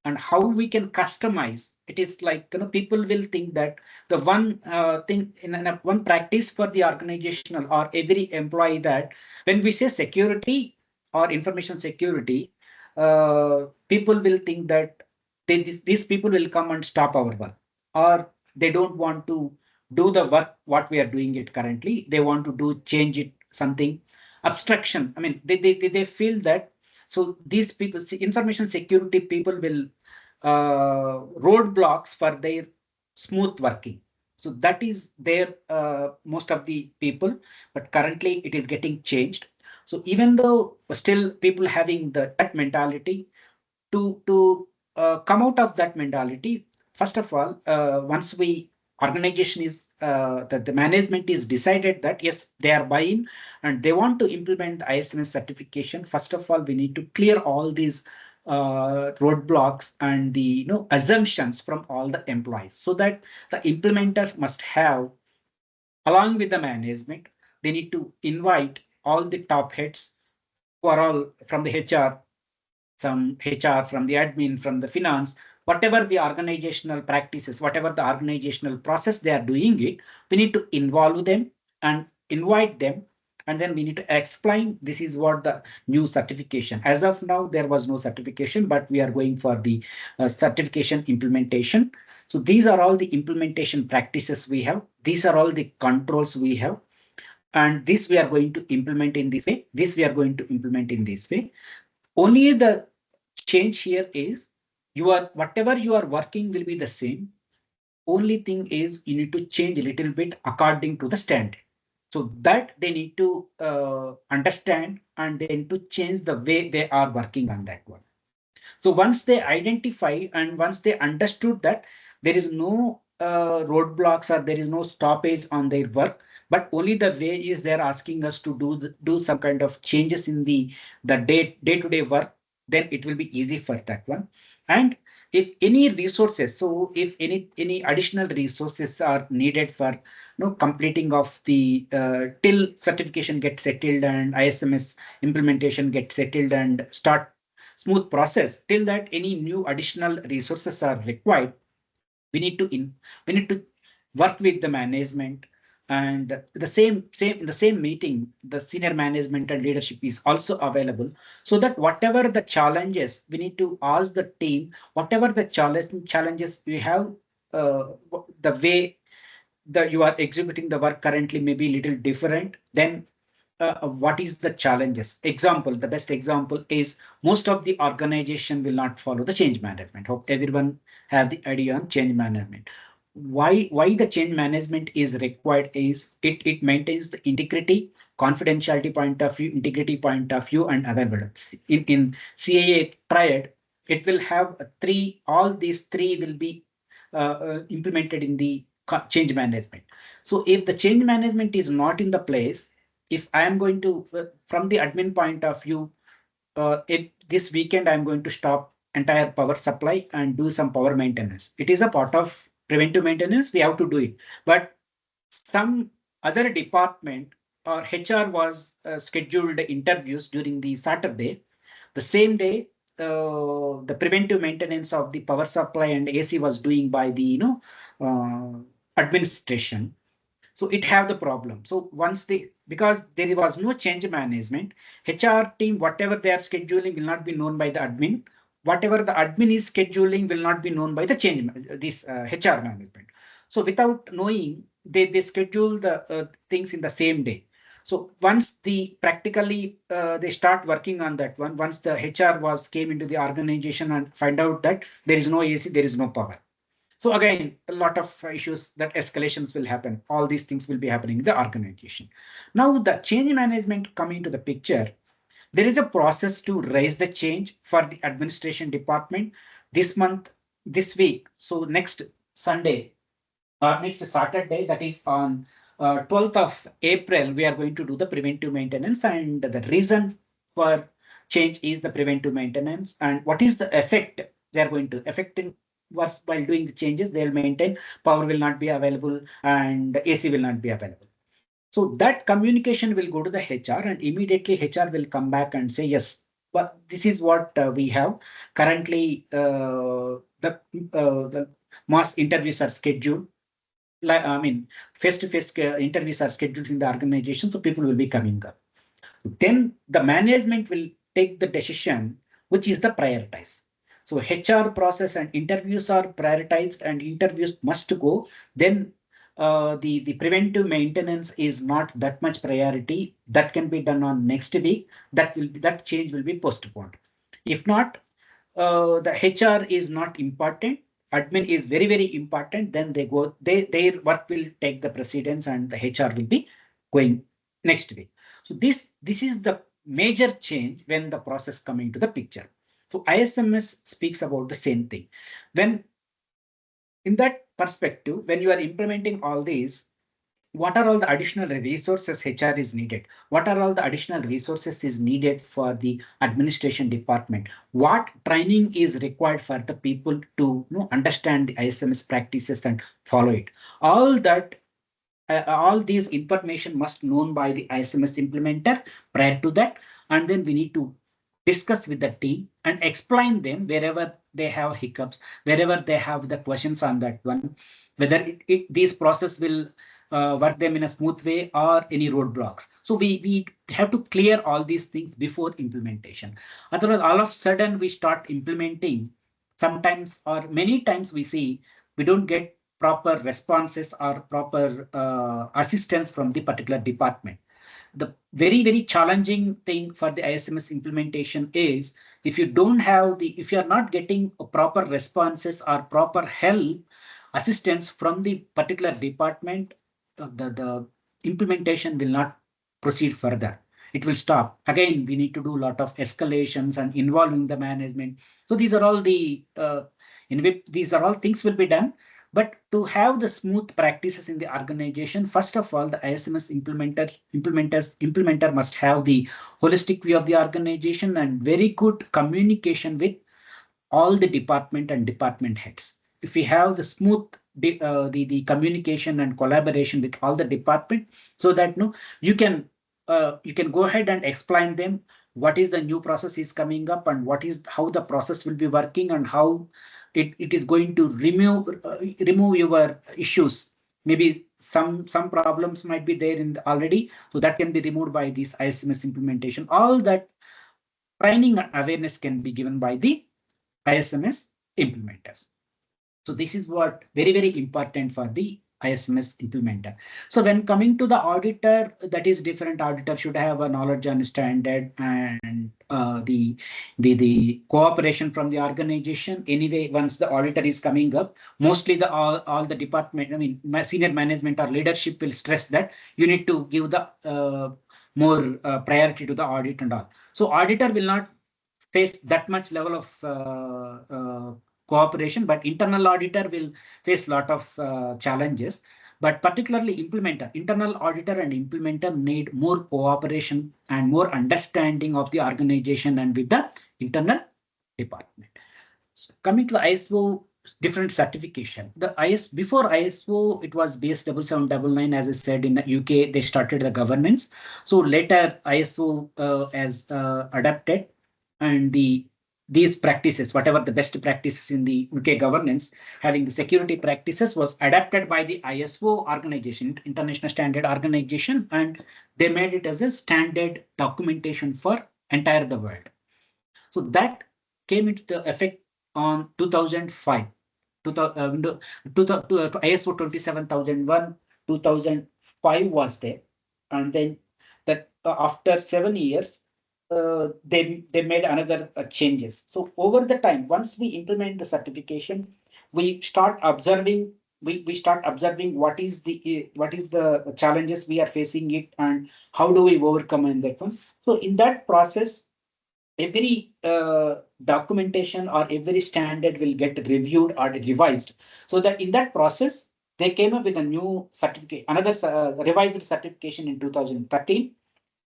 and how we can customize. It is like, people will think that the one thing in one practice for the organizational or every employee, that when we say security or information security, people will think that these people will come and stop our work, or they don't want to do the work what we are doing it currently. They want to do change it something abstraction. I mean, they feel that. So these people, information security people will roadblocks for their smooth working. So that is there most of the people, but currently it is getting changed. So even though still people having that mentality, to come out of that mentality, first of all, once we organization is that the management is decided that yes, they are buying and they want to implement the ISMS certification. First of all, we need to clear all these roadblocks and the assumptions from all the employees, so that the implementers must have, along with the management, they need to invite all the top heads who are all from the HR, some HR, from the admin, from the finance, whatever the organizational practices, whatever the organizational process they are doing it, we need to involve them and invite them. And then we need to explain this is what the new certification. As of now, there was no certification, but we are going for the certification implementation. So these are all the implementation practices we have. These are all the controls we have. And this we are going to implement in this way. This we are going to implement in this way. Only the change here is whatever you are working will be the same. Only thing is you need to change a little bit according to the standard. So that they need to understand and then to change the way they are working on that one. So once they identify and once they understood that there is no roadblocks or there is no stoppage on their work, but only the way is they're asking us to do some kind of changes in the day-to-day work, then it will be easy for that one. And if any resources, so if any additional resources are needed for completing of the till certification gets settled and ISMS implementation gets settled and start smooth process, till that any new additional resources are required, we need to work with the management. And the same in the same meeting, the senior management and leadership is also available, so that whatever the challenges, we need to ask the team, whatever the challenges we have, the way that you are executing the work currently may be a little different, then what is the challenges. Example, the best example is most of the organization will not follow the change management. Hope everyone have the idea on change management. Why the change management is required is it maintains the integrity, confidentiality point of view, integrity point of view, and availability. In CIA triad, it will have three. All these three will be implemented in the change management. So if the change management is not in the place, if I am going to, from the admin point of view, if this weekend I'm going to stop entire power supply and do some power maintenance, it is a part of preventive maintenance. We have to do it, but some other department or HR was scheduled interviews during the Saturday. The same day, the preventive maintenance of the power supply and AC was doing by the administration. So it have the problem. So once they, because there was no change management, HR team, whatever they are scheduling will not be known by the admin. Whatever the admin is scheduling will not be known by the this HR management. So without knowing, they schedule the things in the same day. So once the practically they start working on that one, once the HR was came into the organization and find out that there is no AC, there is no power. So again, a lot of issues that escalations will happen. All these things will be happening in the organization. Now the change management coming to the picture, there is a process to raise the change for the administration department this month, this week. So next Sunday or next Saturday, that is on 12th of April, we are going to do the preventive maintenance. And the reason for change is the preventive maintenance. And what is the effect they are going to affect in while doing the changes, they'll maintain power will not be available and AC will not be available. So that communication will go to the HR and immediately HR will come back and say, yes, but this is what we have. Currently, the mass interviews are scheduled. I mean, face-to-face interviews are scheduled in the organization, so people will be coming up. Then the management will take the decision, which is the prioritize. So HR process and interviews are prioritized and interviews must go. Then the preventive maintenance is not that much priority. That can be done on next week. That change will be postponed. If not, the HR is not important admin is very, very important, then their work will take the precedence and the HR will be going next week. So this is the major change when the process coming to the picture. So ISMS speaks about the same thing. When in that perspective, when you are implementing all these, what are all the additional resources HR is needed? What are all the additional resources is needed for the administration department? What training is required for the people to understand the ISMS practices and follow it? All that, all these information must known by the ISMS implementer prior to that, and then we need to discuss with the team and explain them wherever they have hiccups, wherever they have the questions on that one, whether this process will work them in a smooth way or any roadblocks. So we have to clear all these things before implementation. Otherwise, all of a sudden we start implementing. Sometimes or many times we see we don't get proper responses or proper assistance from the particular department. The very, very challenging thing for the ISMS implementation is if you don't have if you are not getting proper responses or proper help, assistance from the particular department, the implementation will not proceed further. It will stop. Again, we need to do a lot of escalations and involving the management. So these are all these are all things will be done. But to have the smooth practices in the organization, first of all, the ISMS implementer must have the holistic view of the organization and very good communication with all the department and department heads. If we have the smooth the communication and collaboration with all the department, so that you can go ahead and explain them what is the new process is coming up and how the process will be working and how it is going to remove your issues. Maybe some problems might be there already, so that can be removed by this ISMS implementation. All that training and awareness can be given by the ISMS implementers. So this is what very, very important for the ISMS implementer. So when coming to the auditor, that is different. Auditor should have a knowledge and standard and the cooperation from the organization. Anyway, once the auditor is coming up, mostly all the department, I mean, my senior management or leadership will stress that you need to give the more priority to the audit and all. So auditor will not face that much level of cooperation, but internal auditor will face a lot of challenges. But particularly internal auditor and implementer need more cooperation and more understanding of the organization and with the internal department. So coming to the ISO different certification, before ISO it was BS 7799. As I said, in the UK they started the governance. So later ISO has adapted, and these practices, whatever the best practices in the UK governance, having the security practices, was adapted by the ISO organization, International Standard Organization, and they made it as a standard documentation for entire the world. So that came into effect on 2005. ISO 27001, 2005 was there, and then that after 7 years, they made another changes. So over the time, once we implement the certification, we start observing. We start observing what is the challenges we are facing it and how do we overcome in that one. So in that process, every documentation or every standard will get reviewed or revised, so that in that process they came up with a new certificate, another revised certification in 2013.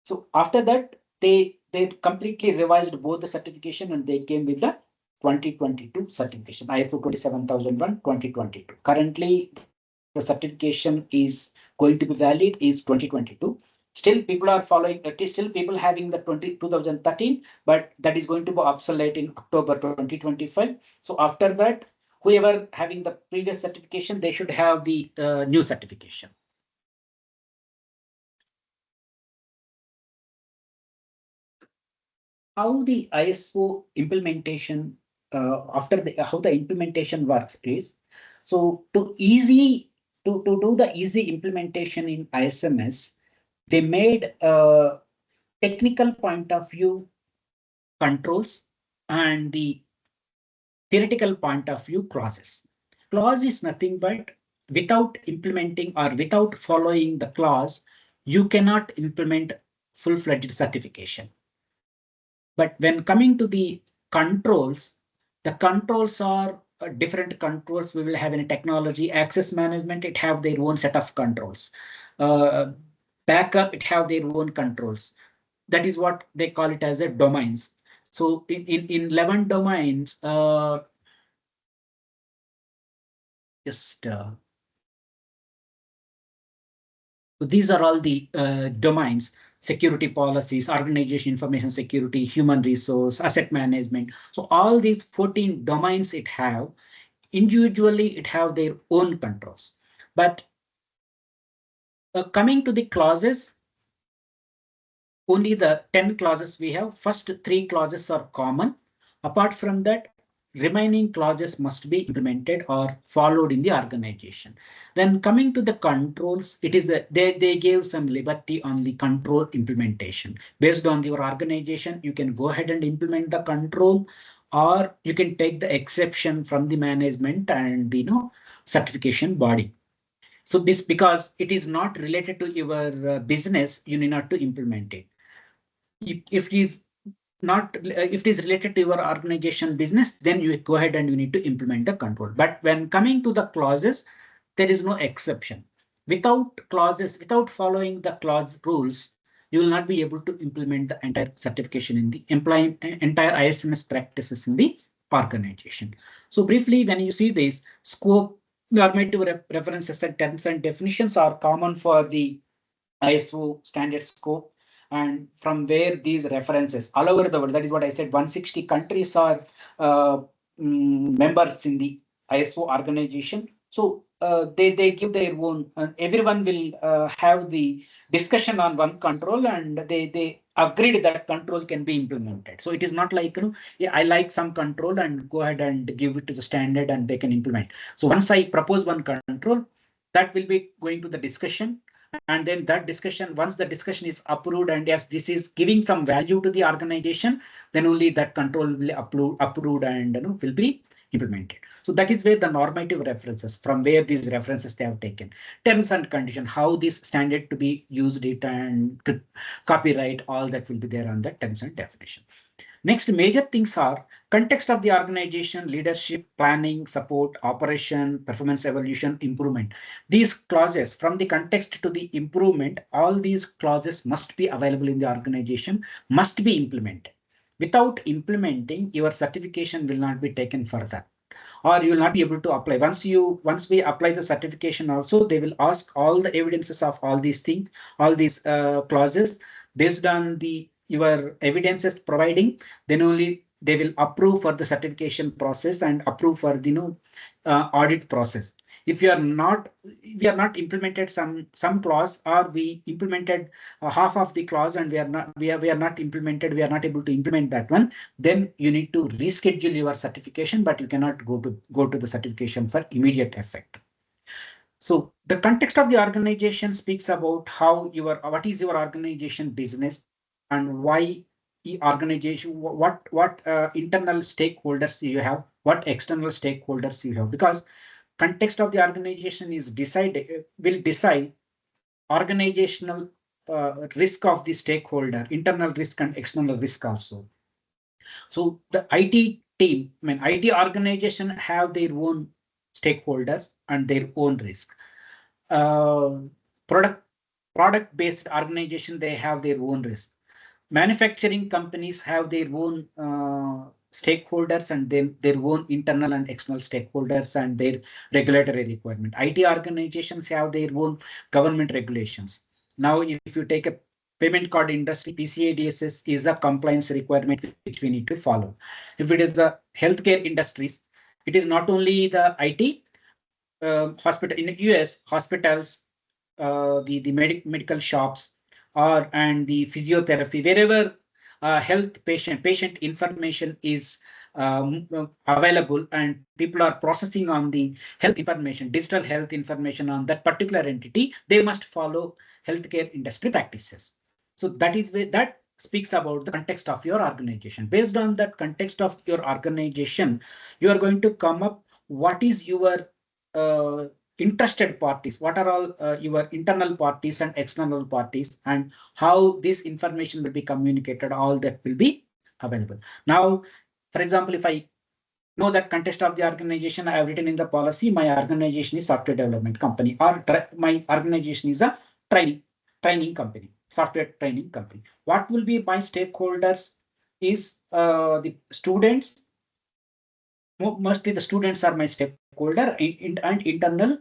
So after that they completely revised both the certification and they came with the 2022 certification, ISO 27001 2022. Currently the certification is going to be valid is 2022. Still people are following, still people having the 2013, but that is going to be obsolete in October 2025. So after that, whoever having the previous certification, they should have the new certification. How the ISO implementation how the implementation works is, so to do the easy implementation in ISMS, they made a technical point of view controls and the theoretical point of view clauses. clause is nothing but without implementing or without following the clause, you cannot implement full-fledged certification. But when coming to the controls are different controls. We will have in technology, access management, it have their own set of controls. Backup, it have their own controls. That is what they call it as a domains. So in 11 domains, so these are all the domains: security policies, organization information security, human resource, asset management. So all these 14 domains it have, individually it have their own controls. But coming to the clauses, only the 10 clauses we have. First 3 clauses are common. Apart from that, remaining clauses must be implemented or followed in the organization. Then coming to the controls, it is they gave some liberty on the control implementation. Based on your organization, you can go ahead and implement the control, or you can take the exception from the management and the certification body. So this, because it is not related to your business, you need not to implement it. If it is not, if it is related to your organization business, then you go ahead and you need to implement the control. But when coming to the clauses, there is no exception. Without clauses, without following the clause rules, you will not be able to implement the entire certification in the entire ISMS practices in the organization. So briefly, when you see this scope, normative references and terms and definitions are common for the ISO standard scope, and from where these references all over the world, that is what I said, 160 countries are members in the ISO organization. So they give their own, everyone will have the discussion on one control, and they agreed that control can be implemented. So it is not like, yeah, I like some control and go ahead and give it to the standard and they can implement. So once I propose one control, that will be going to the discussion, and then that discussion, once the discussion is approved and yes, this is giving some value to the organization, then only that control will be approved and will be implemented. So that is where the normative references, from where these references they have taken. Terms and condition, how this standard to be used it, and to copyright, all that will be there on the terms and definition. Next major things are context of the organization, leadership, planning, support, operation, performance evolution, improvement. These clauses, from the context to the improvement, all these clauses must be available in the organization, must be implemented. Without implementing, your certification will not be taken further, or you will not be able to apply. Once we apply the certification also, they will ask all the evidences of all these things, all these clauses. Based on your evidences providing, then only they will approve for the certification process and approve for the audit process. If we are not implemented some clause, or we implemented half of the clause and we are not able to implement that one, then you need to reschedule your certification, but you cannot go to the certification for immediate effect. So the context of the organization speaks about what is your organization business, and why the organization, what internal stakeholders you have, what external stakeholders you have, because context of the organization will decide organizational risk of the stakeholder, internal risk and external risk also. So the IT team, IT organization have their own stakeholders and their own risk. Product-based organization, they have their own risk. Manufacturing companies have their own stakeholders, and then their own internal and external stakeholders and their regulatory requirement. IT organizations have their own government regulations. Now, if you take a payment card industry, PCI DSS is a compliance requirement which we need to follow. If it is the healthcare industries, it is not only the IT, hospital in the US, hospitals, the medical shops, and the physiotherapy, wherever health patient information is available, and people are processing on the health information, digital health information on that particular entity, they must follow healthcare industry practices. So that is where that speaks about the context of your organization. Based on that context of your organization, you are going to come up what is your interested parties, what are all your internal parties and external parties, and how this information will be communicated, all that will be available. Now, for example, if I know that context of the organization, I have written in the policy, my organization is software development company, or my organization is a training company, software training company. What will be my stakeholders is the students. Mostly the students are my stakeholder, and internal,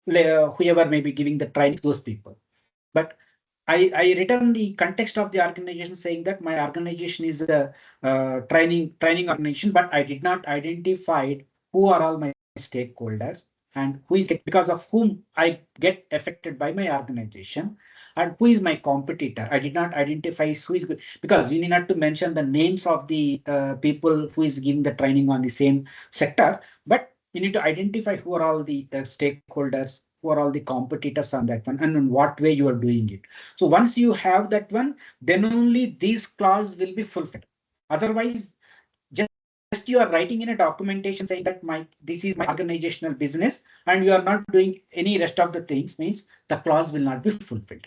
whoever may be giving the training, those people. But I written the context of the organization saying that my organization is a training organization, but I did not identify who are all my stakeholders and who is, because of whom I get affected by my organization, and who is my competitor. I did not identify who is, because you need not to mention the names of the people who is giving the training on the same sector, but you need to identify who are all the stakeholders, who are all the competitors on that one, and in what way you are doing it. So once you have that one, then only these clause will be fulfilled. Otherwise, just you are writing in a documentation saying that this is my organizational business, and you are not doing any rest of the things, means the clause will not be fulfilled.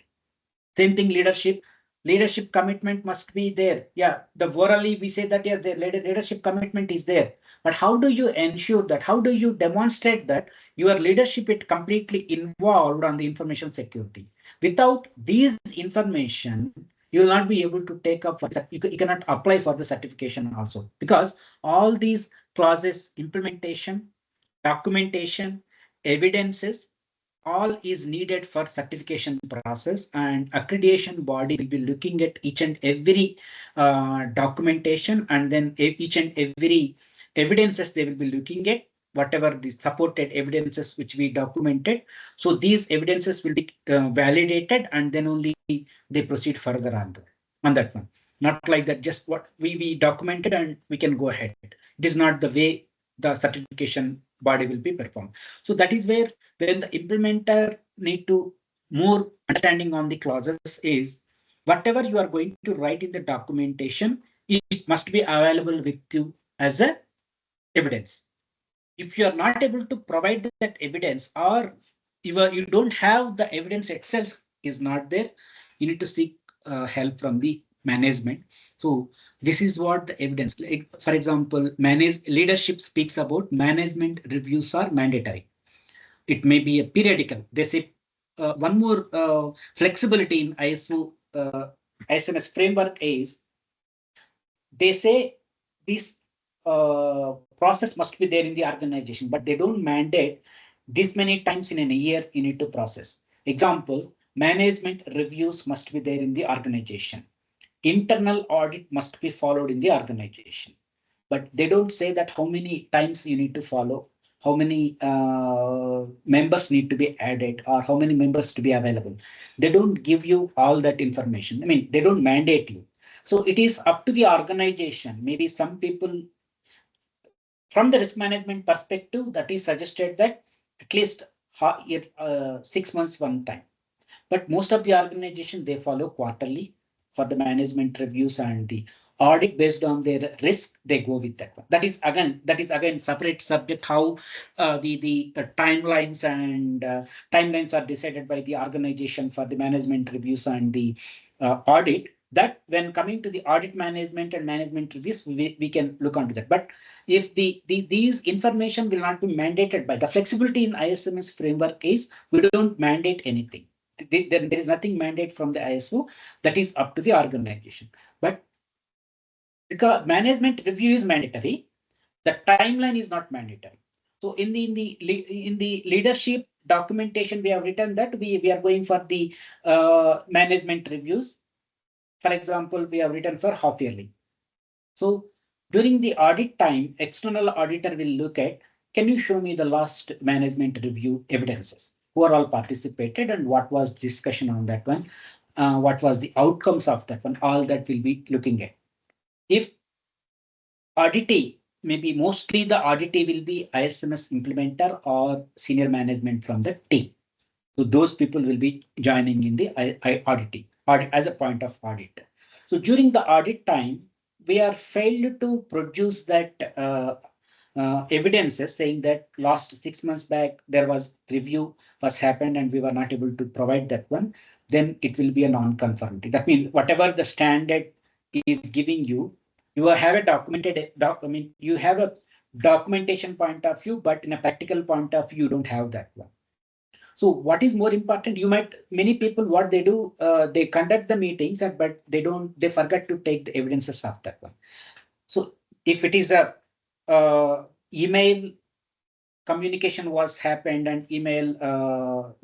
Same thing, leadership commitment must be there. Yeah, the orally we say that, yeah, the leadership commitment is there. But how do you ensure that? How do you demonstrate that your leadership is completely involved on the information security? Without these information, you will not be able to take up for, you cannot apply for the certification also, because all these clauses, implementation, documentation, evidences, all is needed for certification process, and accreditation body will be looking at each and every documentation, and then each and every evidences they will be looking at, whatever the supported evidences which we documented. So these evidences will be validated, and then only they proceed further on that one. Not like that, just what we documented and we can go ahead. It is not the way the certification body will be performed. So that is where, when the implementer need to more understanding on the clauses, is whatever you are going to write in the documentation, it must be available with you as a evidence. If you are not able to provide that evidence, or you don't have the evidence itself is not there, you need to seek help from the management. So this is what the evidence, like, for example, leadership speaks about management reviews are mandatory. It may be a periodical. They say one more flexibility in ISO ISMS framework is, they say this process must be there in the organization, but they don't mandate this many times in a year you need to process. Example, management reviews must be there in the organization. Internal audit must be followed in the organization. But they don't say that how many times you need to follow, how many members need to be added, or how many members to be available. They don't give you all that information. I mean, they don't mandate you. So it is up to the organization. Maybe some people, from the risk management perspective, that is suggested that at least 6 months one time. But most of the organization, they follow quarterly for the management reviews, and the audit based on their risk, they go with that one. That is again separate subject, how the timelines and timelines are decided by the organization for the management reviews and the audit. That when coming to the audit management and management reviews, we can look onto that. But if these information will not be mandated by the flexibility in ISMS framework is, we don't mandate anything. There is nothing mandate from the ISO, that is up to the organization. But because management review is mandatory, the timeline is not mandatory. So in the leadership documentation, we have written that we are going for the management reviews. For example, we have written for half yearly. So during the audit time, external auditor will look at, can you show me the last management review evidences? Who are all participated and what was discussion on that one? What was the outcomes of that one? All that will be looking at. If auditee, maybe mostly the auditee will be ISMS implementer or senior management from the team. So those people will be joining in the audit as a point of audit. So during the audit time, we are failed to produce that evidences saying that last 6 months back there was review was happened and we were not able to provide that one, then it will be a non-conformity. That means whatever the standard is giving you, you have a documented document, you have a documentation point of view, but in a practical point of view, you don't have that one. So what is more important? You might, many people, what they do, they conduct the meetings, but they forget to take the evidences of that one. So if it is a email communication was happened and email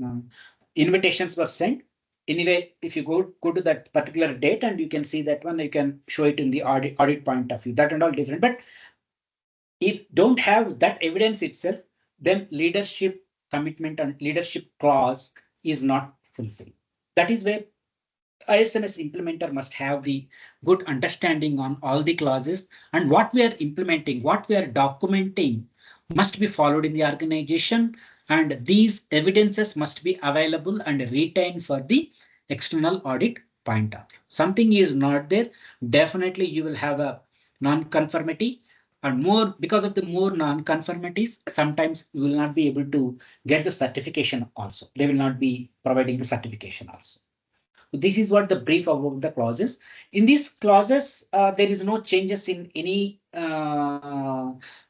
invitations were sent. Anyway, if you go to that particular date and you can see that one, you can show it in the audit point of view. That and all different. But if don't have that evidence itself, then leadership commitment and leadership clause is not fulfilled. That is where ISMS implementer must have the good understanding on all the clauses and what we are implementing, what we are documenting must be followed in the organization, and these evidences must be available and retained for the external audit point of view. Something is not there, definitely you will have a non-conformity, and more because of the more non-conformities, sometimes you will not be able to get the certification also. They will not be providing the certification also. This is what the brief about the clauses. In these clauses, there is no changes in any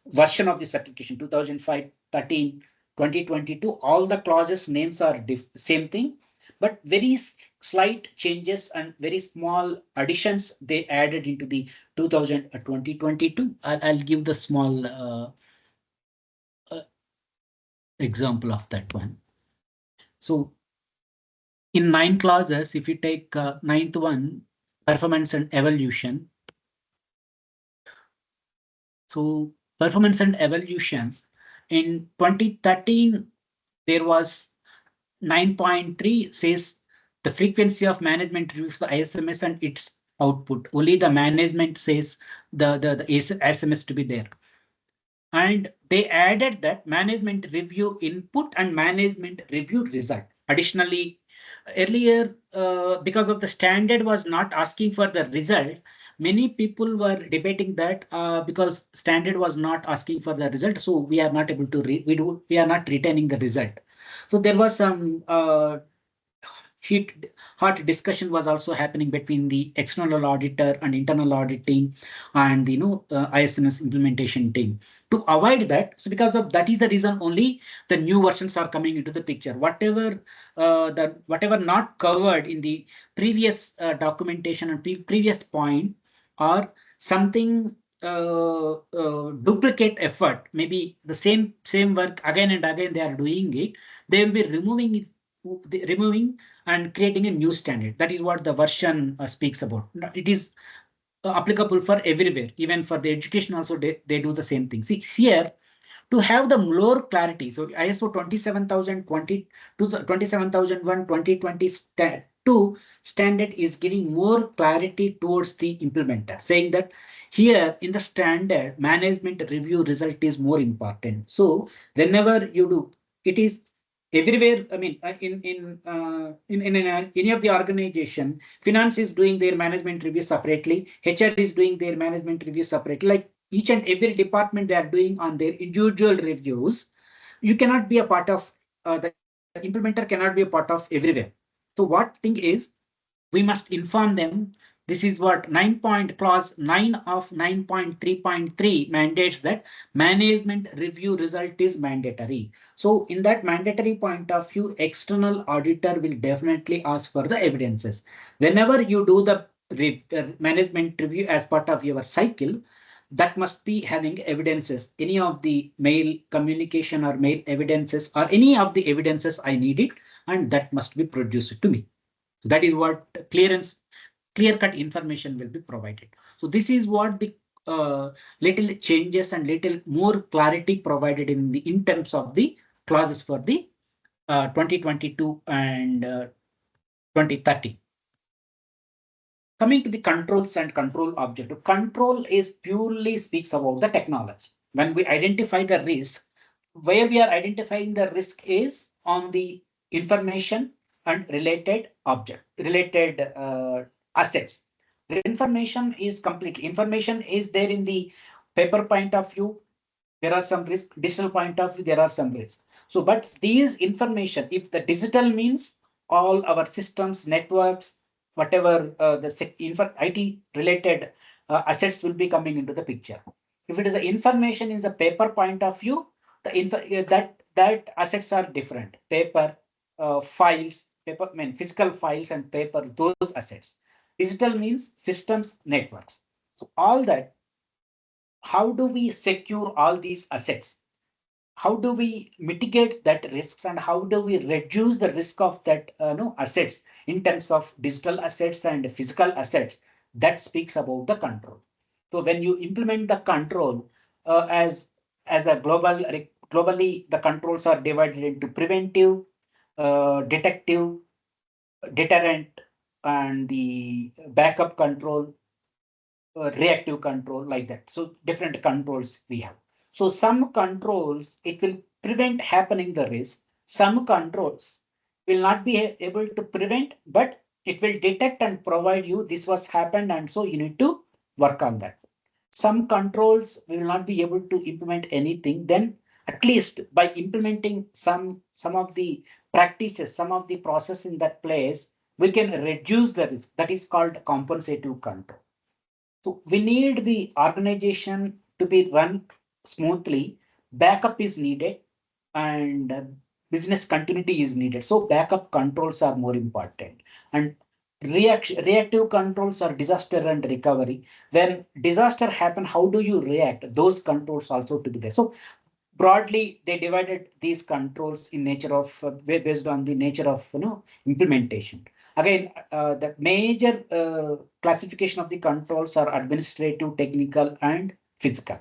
version of the certification, 2005, 13, 2022. All the clauses names are same thing, but very slight changes and very small additions they added into the 2022. I'll give the small example of that one. So in 9 clauses, if you take ninth one, performance and evaluation. So performance and evaluation in 2013, there was 9.3 says the frequency of management reviews the ISMS and its output. Only the management says the ISMS to be there. And they added that management review input and management review result. Additionally, earlier, because of the standard was not asking for the result, many people were debating that because standard was not asking for the result, so we are not able to we are not retaining the result. So there was some hot discussion was also happening between the external auditor and internal auditing and ISMS implementation team to avoid that. So because of that is the reason only the new versions are coming into the picture. Whatever not covered in the previous documentation and previous point or something duplicate effort, maybe the same work again and again they are doing it, they will be removing and creating a new standard. That is what the version speaks about. It is applicable for everywhere, even for the education also they do the same thing. See here, to have the more clarity, so ISO 27020 to 27001 2022 standard is giving more clarity towards the implementer, saying that here in the standard management review result is more important. So whenever you do, it is everywhere. I mean, in any of the organization, finance is doing their management review separately, HR is doing their management review separately. Like each and every department they are doing on their individual reviews. You cannot be a part of the implementer cannot be a part of everywhere. So what thing is, we must inform them. This is what clause 9 of 9.3.3 mandates that management review result is mandatory. So in that mandatory point of view, external auditor will definitely ask for the evidences. Whenever you do the management review as part of your cycle, that must be having evidences, any of the mail communication or mail evidences or any of the evidences I need it, and that must be produced to me. So that is what clear-cut information will be provided. So this is what the little changes and little more clarity provided in terms of the clauses for the 2022 and 2030. Coming to the controls and control objective. Control is purely speaks about the technology. When we identify the risk, where we are identifying the risk is on the information and related assets. The information is there in the paper point of view, There are some risks. Digital point of view, there are some risks. So, but these information, if the digital means all our systems, networks, whatever IT related assets will be coming into the picture. If it is the information in the paper point of view, that assets are different. Paper, files, paper, I mean physical files and paper, those assets. Digital means systems, networks. So all that, how do we secure all these assets? How do we mitigate that risks, and how do we reduce the risk of that no assets in terms of digital assets and physical assets? That speaks about the control. So when you implement the control as a globally, the controls are divided into preventive, detective, deterrent, and the backup control, reactive control, like that. So different controls we have. So some controls, it will prevent happening the risk. Some controls will not be able to prevent, but it will detect and provide you this was happened, and so you need to work on that. Some controls will not be able to implement anything. Then at least by implementing some of the practices, some of the process in that place, we can reduce the risk. That is called compensative control. So we need the organization to be run smoothly. Backup is needed, and business continuity is needed. So backup controls are more important. And reactive controls are disaster and recovery. When disaster happen, how do you react? Those controls also to be there. So broadly, they divided these controls in nature of based on the nature of implementation. Again, the major classification of the controls are administrative, technical, and physical.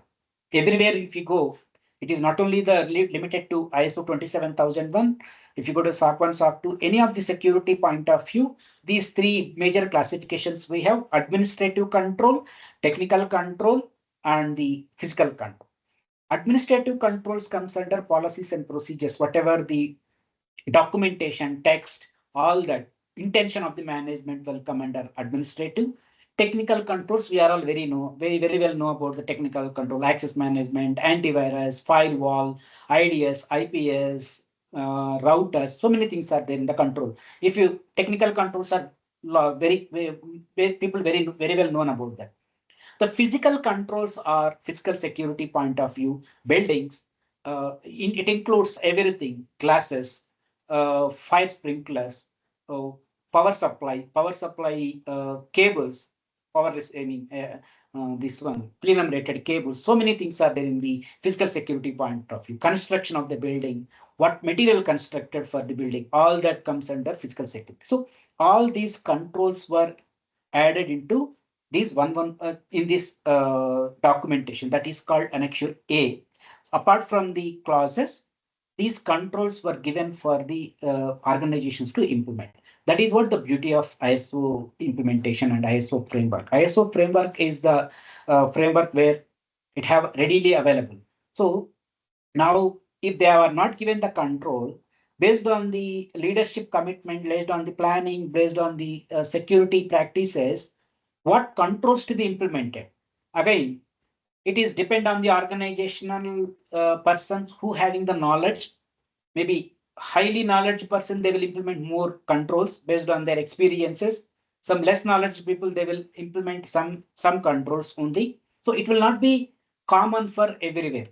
Everywhere, if you go, it is not only the limited to ISO 27001. If you go to SOC 1, SOC 2, any of the security point of view, these three major classifications we have: administrative control, technical control, and the physical control. Administrative controls comes under policies and procedures, whatever the documentation, text, all that intention of the management will come under administrative. Technical controls, we are all very well know about the technical control: access management, antivirus, firewall, IDS, IPS, routers. So many things are there in the control. If you technical controls are people very well known about that. The physical controls are physical security point of view, buildings. It includes everything: glasses, fire sprinklers, uh, power supply cables, this one, plenum rated cables. So many things are there in the physical security point of view. Construction of the building, what material constructed for the building, all that comes under physical security. So all these controls were added into this in this documentation that is called Annex A. Apart from the clauses, these controls were given for the organizations to implement. That is what the beauty of ISO implementation and ISO framework. ISO framework is the framework where it have readily available. So now, if they are not given the control, based on the leadership commitment, based on the planning, based on the security practices, what controls to be implemented? Again, it is depend on the organizational persons who having the knowledge. Maybe highly knowledge person, they will implement more controls based on their experiences. Some less knowledge people, they will implement some controls only. So it will not be common for everywhere.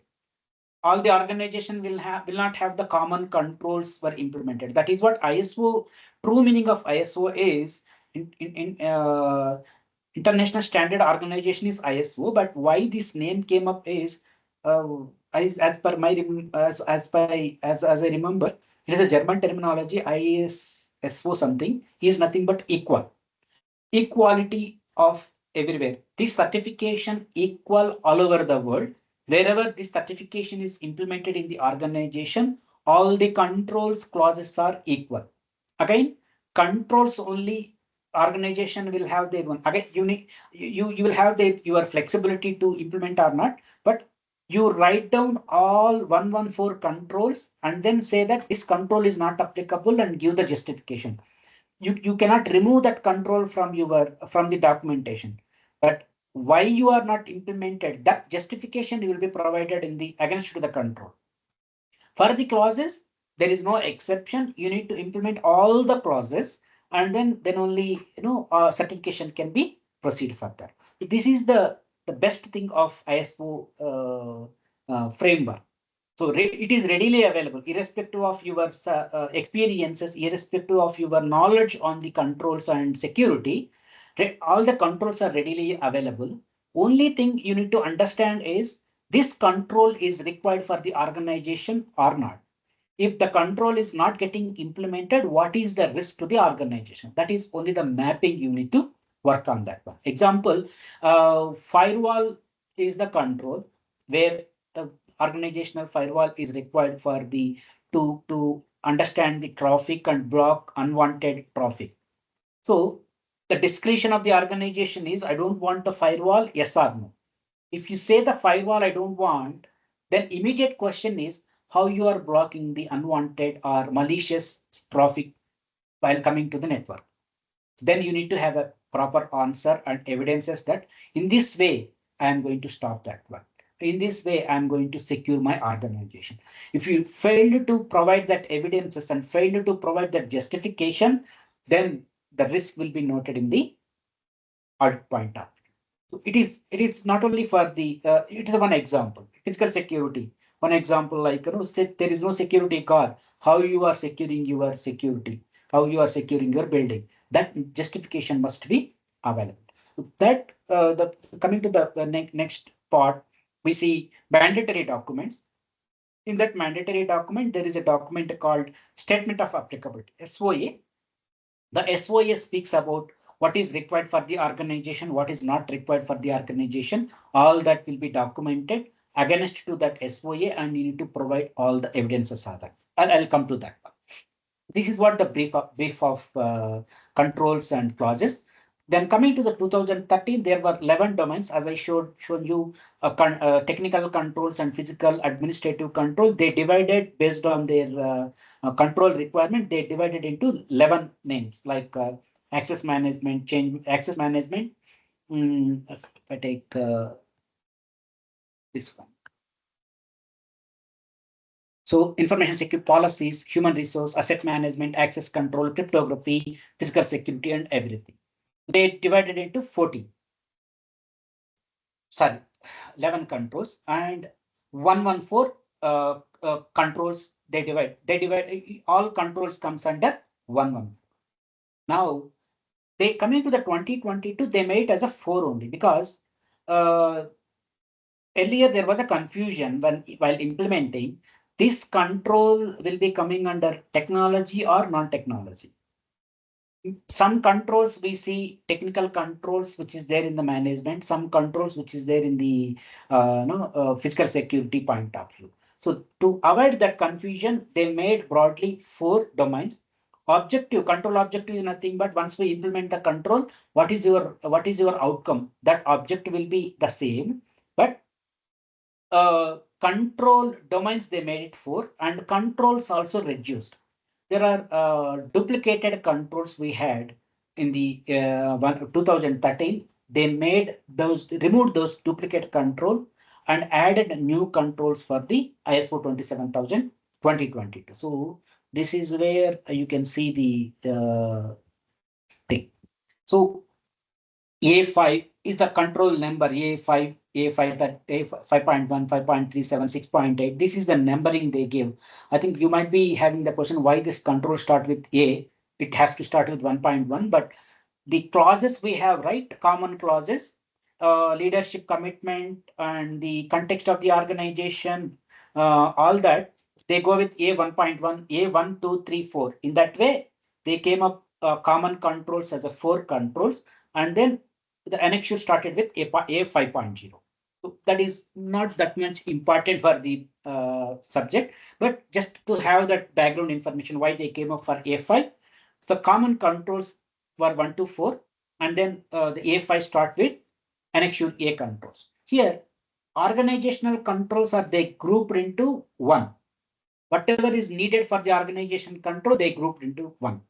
All the organization will not have the common controls were implemented. That is what ISO, true meaning of ISO is. In international standard organization is ISO, but why this name came up is uh, as per my as I remember, it is a German terminology. ISO something is nothing but equality of everywhere. This certification equal all over the world. Wherever this certification is implemented in the organization, all the controls clauses are equal. Again, controls only organization will have their one. Again, you will have your flexibility to implement or not, but you write down all 114 controls and then say that this control is not applicable and give the justification. You cannot remove that control from the documentation, but why you are not implemented, that justification will be provided in the against to the control. For the clauses, there is no exception. You need to implement all the clauses, and then only certification can be proceed further. So this is the best thing of ISO framework. So it is readily available, irrespective of your experiences, irrespective of your knowledge on the controls and security. All the controls are readily available. Only thing you need to understand is this control is required for the organization or not. If the control is not getting implemented, what is the risk to the organization? That is only the mapping you need to work on that one. Example, firewall is the control where the organizational firewall is required for the to understand the traffic and block unwanted traffic. So the discretion of the organization is, I don't want the firewall, yes or no. If you say the firewall I don't want, then immediate question is how you are blocking the unwanted or malicious traffic while coming to the network. So then you need to have a proper answer and evidences that in this way, I am going to stop that one. In this way, I am going to secure my organization. If you fail to provide that evidences and fail to provide that justification, then the risk will be noted in the audit point of view. So it is not only for the it is one example. Physical security. One example, like there is no security guard. How you are securing your security? How you are securing your building? That justification must be available. So that the coming to the next part, we see mandatory documents. In that mandatory document, there is a document called Statement of Applicability (SOA). The SOA speaks about what is required for the organization, what is not required for the organization. All that will be documented against to that SOA, and you need to provide all the evidences of that. I'll come to that. This is what the brief of controls and clauses. Then coming to the 2013, there were 11 domains, as I showed you, technical controls and physical administrative control. They divided based on their control requirement. They divided into 11 names like access management, change access management. If I take this one. So information security policies, human resource, asset management, access control, cryptography, physical security, and everything. They divided into 11 controls, and 114 controls. They divide all controls comes under 114. Now they coming to the 2022, they made it as a 4 only, because earlier there was a confusion while implementing. This control will be coming under technology or non-technology. Some controls we see technical controls, which is there in the management, some controls which is there in the physical security point of view. So to avoid that confusion, they made broadly 4 domains. Objective, control objective is nothing but once we implement the control, what is your outcome? That objective will be the same, but control domains they made it 4, and controls also reduced. There are duplicated controls we had in the 2013. They removed those duplicate control and added new controls for the ISO 27000 2022. So this is where you can see the thing. So A5 is the control number, A5, that A5.1, 5.37, 6.8. This is the numbering they give. I think you might be having the question why this control start with A. It has to start with 1.1, but the clauses we have, right? Common clauses, leadership commitment and the context of the organization, all that, they go with A 1.1, A 1, 2, 3, 4. In that way, they came up common controls as a 4 controls, and then the annex started with A 5.0. So that is not that much important for the subject, but just to have that background information why they came up for A5. The common controls were 1 to 4, and then the A5 start with Annex A controls. Here, organizational controls are they grouped into 1. Whatever is needed for the organization control, they grouped into 1.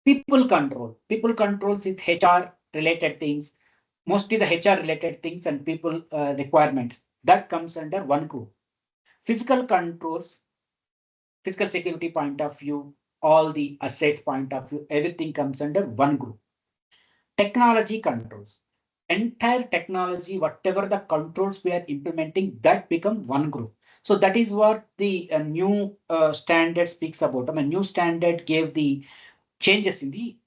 People controls is HR related things, mostly the HR related things and people requirements that comes under one group. Physical controls, physical security point of view, all the assets point of view, everything comes under one group. Technology controls, entire technology, whatever the controls we are implementing, that become one group. So that is what the new standard speaks about. I mean, new standard gave the changes in the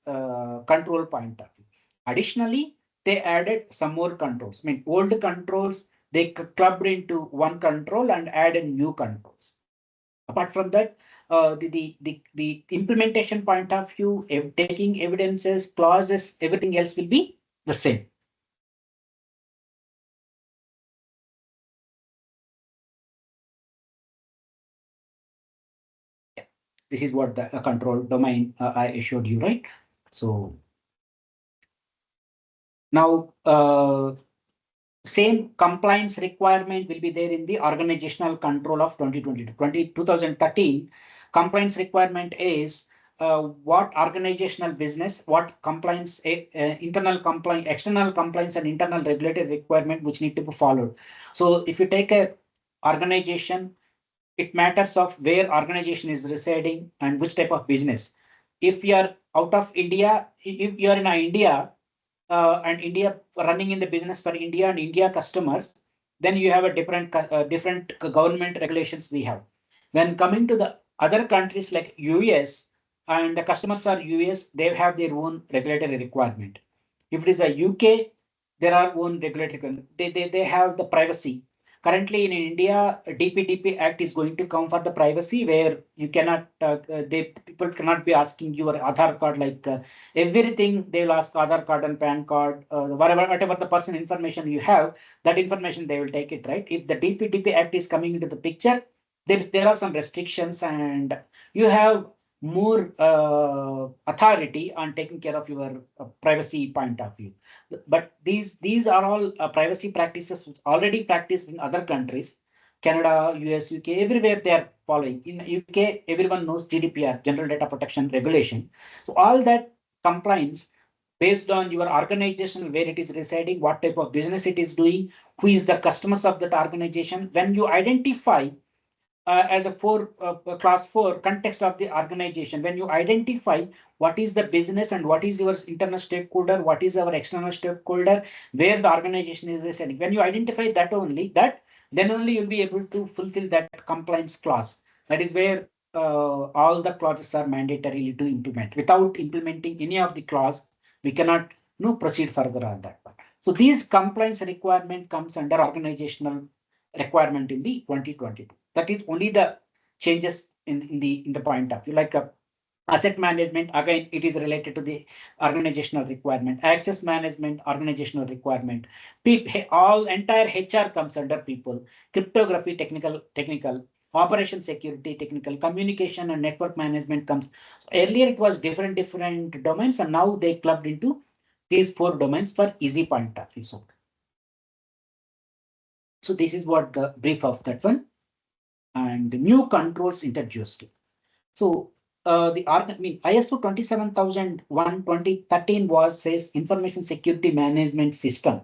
control point of view. Additionally, they added some more controls. I mean, old controls, they clubbed into one control and added new controls. Apart from that, the implementation point of view, taking evidences, clauses, everything else will be the same. This is what the control domain I showed you, right? So now same compliance requirement will be there in the organizational control of 2013. Compliance requirement is what organizational business, what compliance, internal compliance, external compliance, and internal regulatory requirement which need to be followed. So if you take a organization, it matters of where organization is residing and which type of business. If you are out of India, if you are in India, and India running in the business for India and India customers, then you have a different government regulations we have. When coming to the other countries like US and the customers are US, they have their own regulatory requirement. If it is a UK, there are own regulatory. They have the privacy. Currently in India, DPDP Act is going to come for the privacy where you cannot, people cannot be asking your Aadhaar card like everything. They will ask Aadhaar card and PAN card, whatever the person information you have, that information they will take it, right? If the DPDP Act is coming into the picture, there are some restrictions and you have more authority on taking care of your privacy point of view. But these are all privacy practices which already practiced in other countries, Canada, US, UK, everywhere they are following. In UK, everyone knows GDPR, General Data Protection Regulation. So all that compliance based on your organization, where it is residing, what type of business it is doing, who is the customers of that organization. When you identify as a class 4 context of the organization, when you identify what is the business and what is your internal stakeholder, what is our external stakeholder, where the organization is residing, when you identify then only you'll be able to fulfill that compliance clause. That is where all the clauses are mandatory to implement. Without implementing any of the clause, we cannot proceed further on that one. So these compliance requirement comes under organizational requirement in the 2022. That is only the changes in the point of view. Like asset management, again, it is related to the organizational requirement. Access management, organizational requirement. All entire HR comes under people. Cryptography, technical. Operation security, technical. Communication and network management comes. So earlier it was different domains, and now they clubbed into these 4 domains for easy point of view. So this is what the brief of that one. And the new controls introduced. So ISO 27001 2013 says information security management system.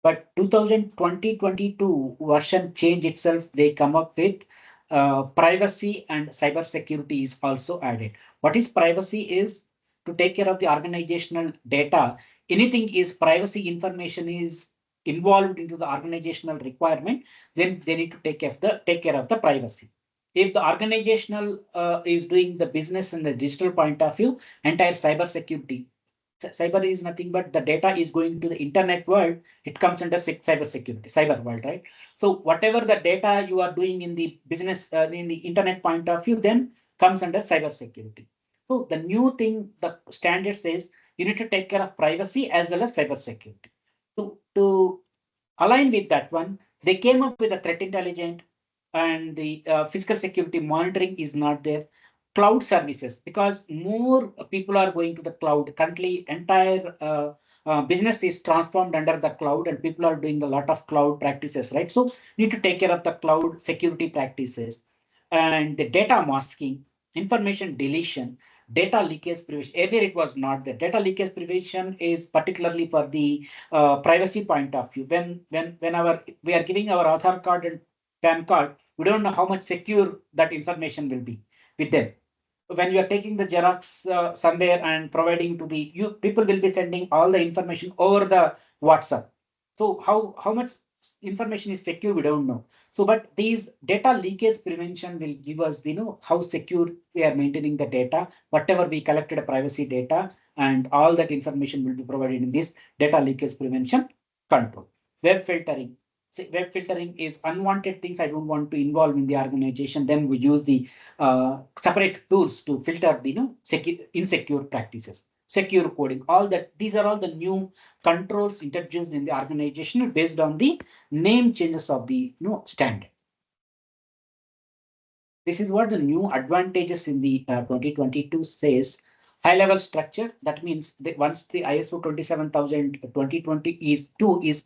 But 2022 version change itself, they come up with privacy and cyber security is also added. What is privacy is to take care of the organizational data. Anything is privacy information is involved into the organizational requirement, then they need to take care of the privacy. If the organizational is doing the business in the digital point of view, entire cyber security. Cyber is nothing but the data is going to the internet world. It comes under cyber security, cyber world, right? So whatever the data you are doing in the business, in the internet point of view, then comes under cyber security. So the new thing, the standard says you need to take care of privacy as well as cyber security. To align with that one, they came up with a threat intelligence and the physical security monitoring is not there. Cloud services, because more people are going to the cloud. Currently, entire business is transformed under the cloud and people are doing a lot of cloud practices, right? So need to take care of the cloud security practices and the data masking, information deletion, data leakage prevention. Earlier it was not there. Data leakage prevention is particularly for the privacy point of view. When we are giving our Aadhaar card and PAN card, we don't know how much secure that information will be with them. When you are taking the Xerox somewhere and providing to the you, people will be sending all the information over the WhatsApp. So how much information is secure, we don't know. So, but these data leakage prevention will give us, how secure we are maintaining the data, whatever we collected privacy data, and all that information will be provided in this data leakage prevention control. Web filtering. See, web filtering is unwanted things I don't want to involve in the organization. Then we use the separate tools to filter the insecure practices, secure coding, all that. These are all the new controls introduced in the organization based on the name changes of the standard. This is what the new advantages in the 2022 says. High level structure. That means that once the ISO 27000 2020 is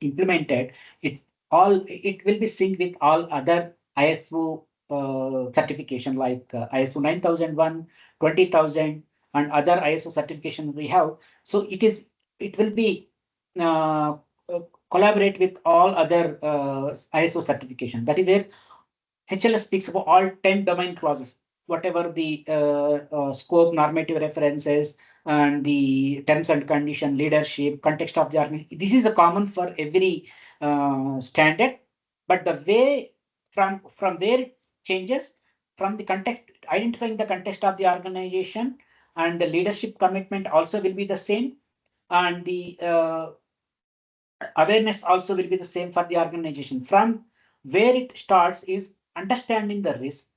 implemented, it will be synced with all other ISO certification like ISO 9001, 20000, and other ISO certifications we have. So it will be uh, collaborate with all other ISO certification. That is where HLS speaks about all 10 domain clauses, whatever the scope, normative references, and the terms and condition, leadership, context of the organization. This is a common for every standard, but the way from where it changes, from the context, identifying the context of the organization, and the leadership commitment also will be the same, and the awareness also will be the same for the organization. From where it starts is understanding the risk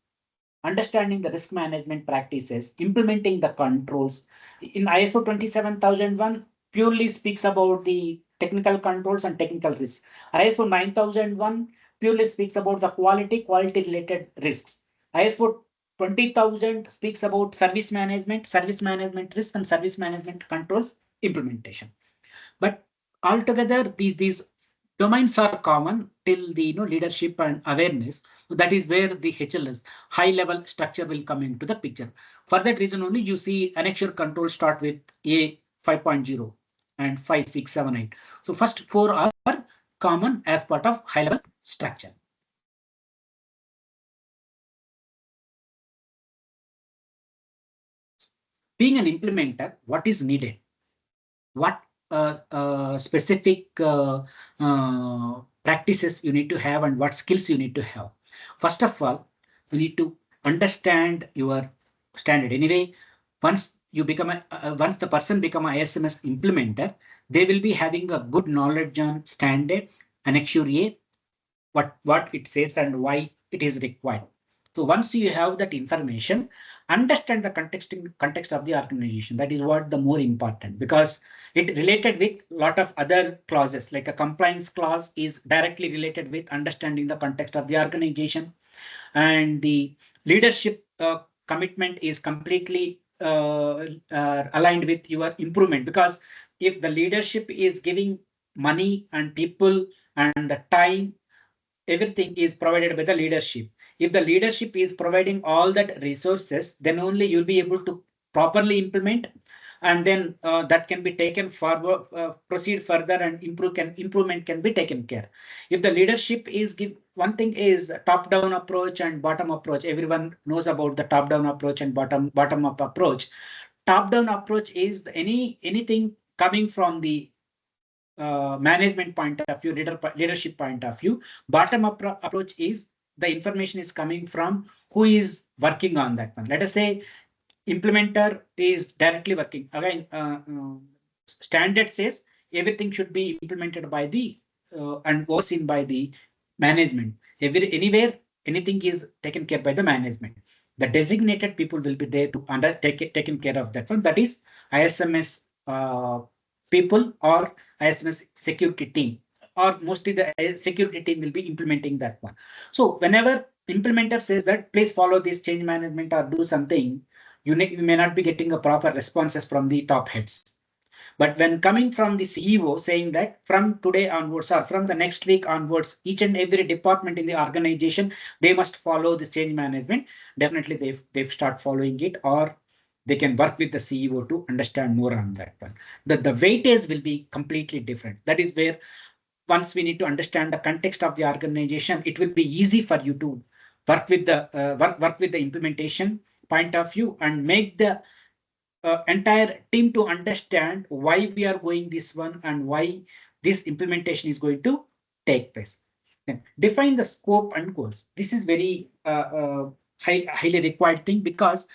management practices, implementing the controls. In ISO 27001 purely speaks about the technical controls and technical risks. ISO 9001 purely speaks about the quality related risks. ISO 20000 speaks about service management risk, and service management controls implementation. But altogether, these domains are common till the leadership and awareness. So that is where the HLS high level structure will come into the picture. For that reason only, you see annexure control start with A 5.0 and 5, 6, 7, 8. So first four are common as part of high level structure. Being an implementer, what is needed? What specific practices you need to have, and what skills you need to have. First of all, you need to understand your standard. Anyway, once you become once the person become a ISMS implementer, they will be having a good knowledge on standard, Annexure A, what it says and why it is required. So once you have that information, understand the context of the organization. That is what the more important, because it related with a lot of other clauses, like a compliance clause is directly related with understanding the context of the organization, and the leadership commitment is completely aligned with your improvement, because if the leadership is giving money and people and the time, everything is provided by the leadership. If the leadership is providing all that resources, then only you'll be able to properly implement, and then that can be taken forward, proceed further, and improvement can be taken care. If the leadership is one thing is top-down approach and bottom approach. Everyone knows about the top-down approach and bottom-up approach. Top-down approach is anything coming from the management point of view, leadership point of view. Bottom-up approach is the information is coming from who is working on that one. Let us say implementer is directly working. Again, standard says everything should be implemented by the and overseen by the management. Anywhere, anything is taken care by the management. The designated people will be there to taking care of that one. That is ISMS people or ISMS security team, or mostly the security team will be implementing that one. So whenever implementer says that please follow this change management or do something, you may not be getting a proper responses from the top heads. But when coming from the CEO saying that from today onwards or from the next week onwards, each and every department in the organization, they must follow this change management, definitely they start following it, or they can work with the CEO to understand more on that one. The weightage will be completely different. That is where once we need to understand the context of the organization, it will be easy for you to work with the work with the implementation point of view and make the entire team to understand why we are going this one and why this implementation is going to take place. Then define the scope and goals. This is very highly required thing, because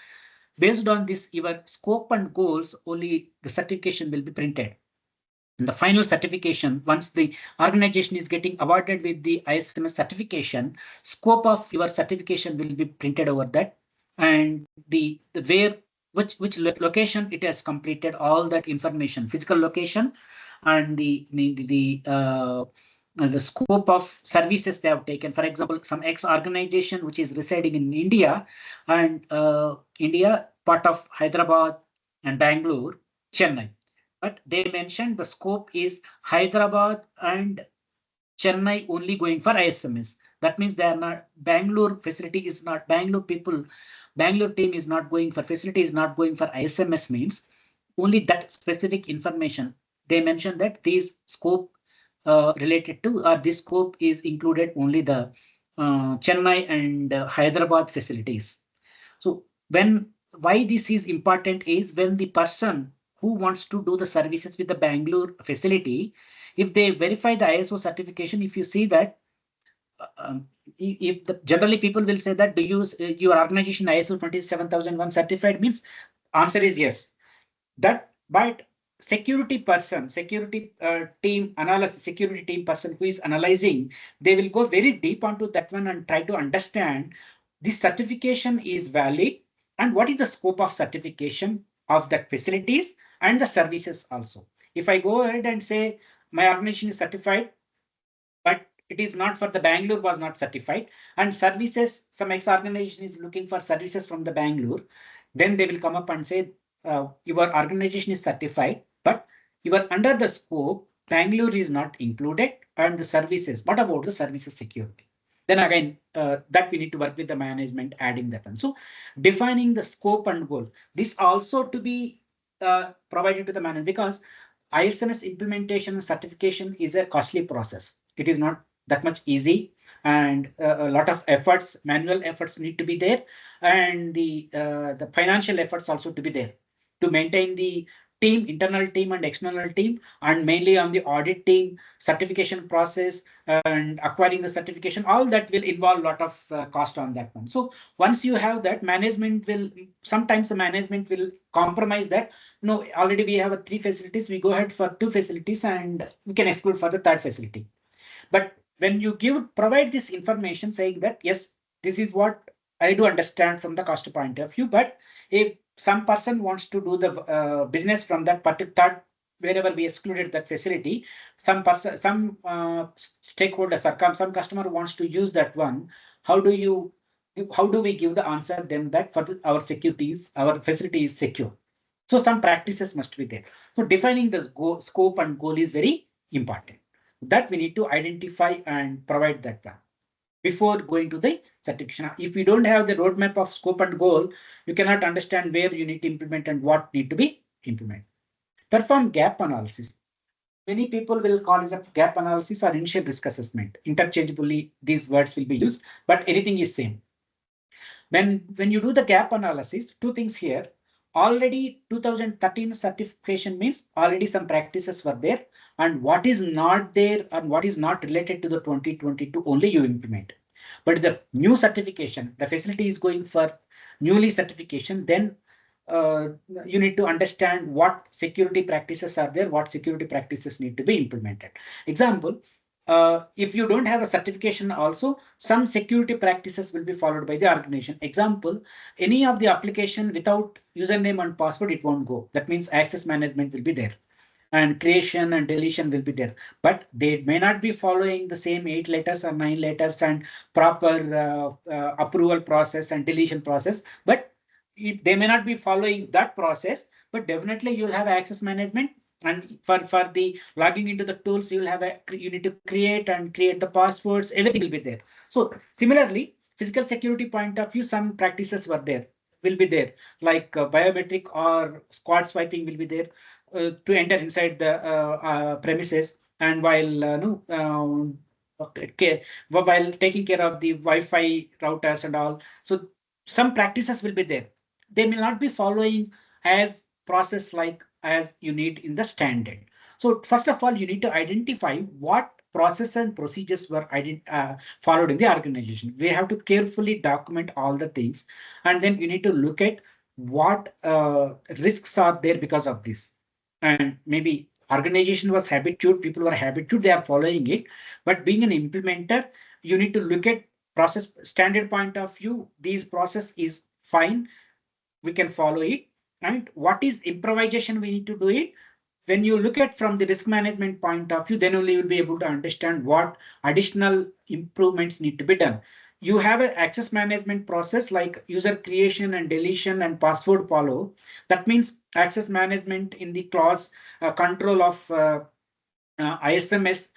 based on this, your scope and goals, only the certification will be printed. And the final certification, once the organization is getting awarded with the ISMS certification, scope of your certification will be printed over that, and the where which location it has completed, all that information, physical location, and the scope of services they have taken. For example, some X organization which is residing in India, and India part of Hyderabad and Bangalore, Chennai. But they mentioned the scope is Hyderabad and Chennai only going for ISMS. That means they are not, Bangalore facility is not, Bangalore team is not going for, facility is not going for ISMS, means only that specific information. They mentioned that this scope related to, or this scope is included only the Chennai and Hyderabad facilities. So why this is important is when the person who wants to do the services with the Bangalore facility, if they verify the ISO certification, if you see that, generally people will say that, do you your organization ISO 27001 certified, means answer is yes. That, but security person, security team analysis, security team person who is analyzing, they will go very deep onto that one and try to understand this certification is valid and what is the scope of certification of that facilities and the services also. If I go ahead and say my organization is certified, but it is not for the Bangalore was not certified, and services, some X organization is looking for services from the Bangalore, then they will come up and say your organization is certified, but you are under the scope, Bangalore is not included, and the services, what about the services security? Then again, that we need to work with the management, adding that one. So defining the scope and goal, this also to be provided to the management, because ISMS implementation and certification is a costly process. It is not that much easy, and a lot of efforts, manual efforts need to be there, and the financial efforts also to be there to maintain the team, internal team and external team, and mainly on the audit team, certification process and acquiring the certification, all that will involve a lot of cost on that one. So once you have that, management will, sometimes the management will compromise that. No, already we have 3 facilities, we go ahead for 2 facilities and we can exclude for the 3rd facility. But when you provide this information saying that, yes, this is what I do understand from the cost point of view, but if some person wants to do the business from that particular, wherever we excluded that facility, some person, some stakeholders or some customer wants to use that one, how do we give the answer them that for our securities, our facility is secure? So some practices must be there. So defining the scope and goal is very important. That we need to identify and provide that one before going to the certification. If you don't have the roadmap of scope and goal, you cannot understand where you need to implement and what need to be implemented. Perform gap analysis. Many people will call it a gap analysis or initial risk assessment. Interchangeably, these words will be used, but anything is same. When you do the gap analysis, 2 things here. Already 2013 certification means already some practices were there, and what is not there and what is not related to the 2022 only you implement. But the new certification, the facility is going for newly certification, then you need to understand what security practices are there, what security practices need to be implemented. Example, if you don't have a certification also, some security practices will be followed by the organization. Example, any of the application without username and password, it won't go. That means access management will be there and creation and deletion will be there, but they may not be following the same 8 letters or 9 letters and proper approval process and deletion process. But they may not be following that process, but definitely you'll have access management. And for the logging into the tools, you need to create the passwords, everything will be there. So similarly, physical security point of view, some practices were there. will be there, like biometric or squad swiping will be there to enter inside the premises, and while while taking care of the Wi-Fi routers and all. So some practices will be there. They may not be following as process like as you need in the standard. So first of all, you need to identify what process and procedures were followed in the organization. We have to carefully document all the things, and then you need to look at what risks are there because of this. And maybe organization was habitude, people were habitude, they are following it. But being an implementer, you need to look at process standard point of view. These process is fine, we can follow it. And what is improvisation we need to do it. When you look at from the risk management point of view, then only you'll be able to understand what additional improvements need to be done. You have an access management process like user creation and deletion and password follow. That means access management in the clause control of ISMS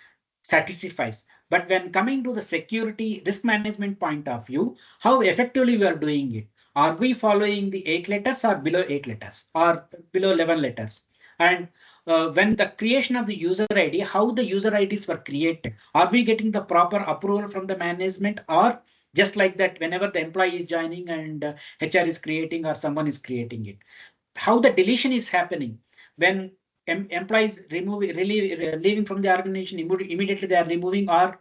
satisfies. But when coming to the security risk management point of view, how effectively we are doing it? Are we following the 8 letters or below 8 letters or below 11 letters? And when the creation of the user ID, how the user IDs were created? Are we getting the proper approval from the management, or just like that whenever the employee is joining and HR is creating or someone is creating it? How the deletion is happening when employees leaving from the organization, immediately they are removing, or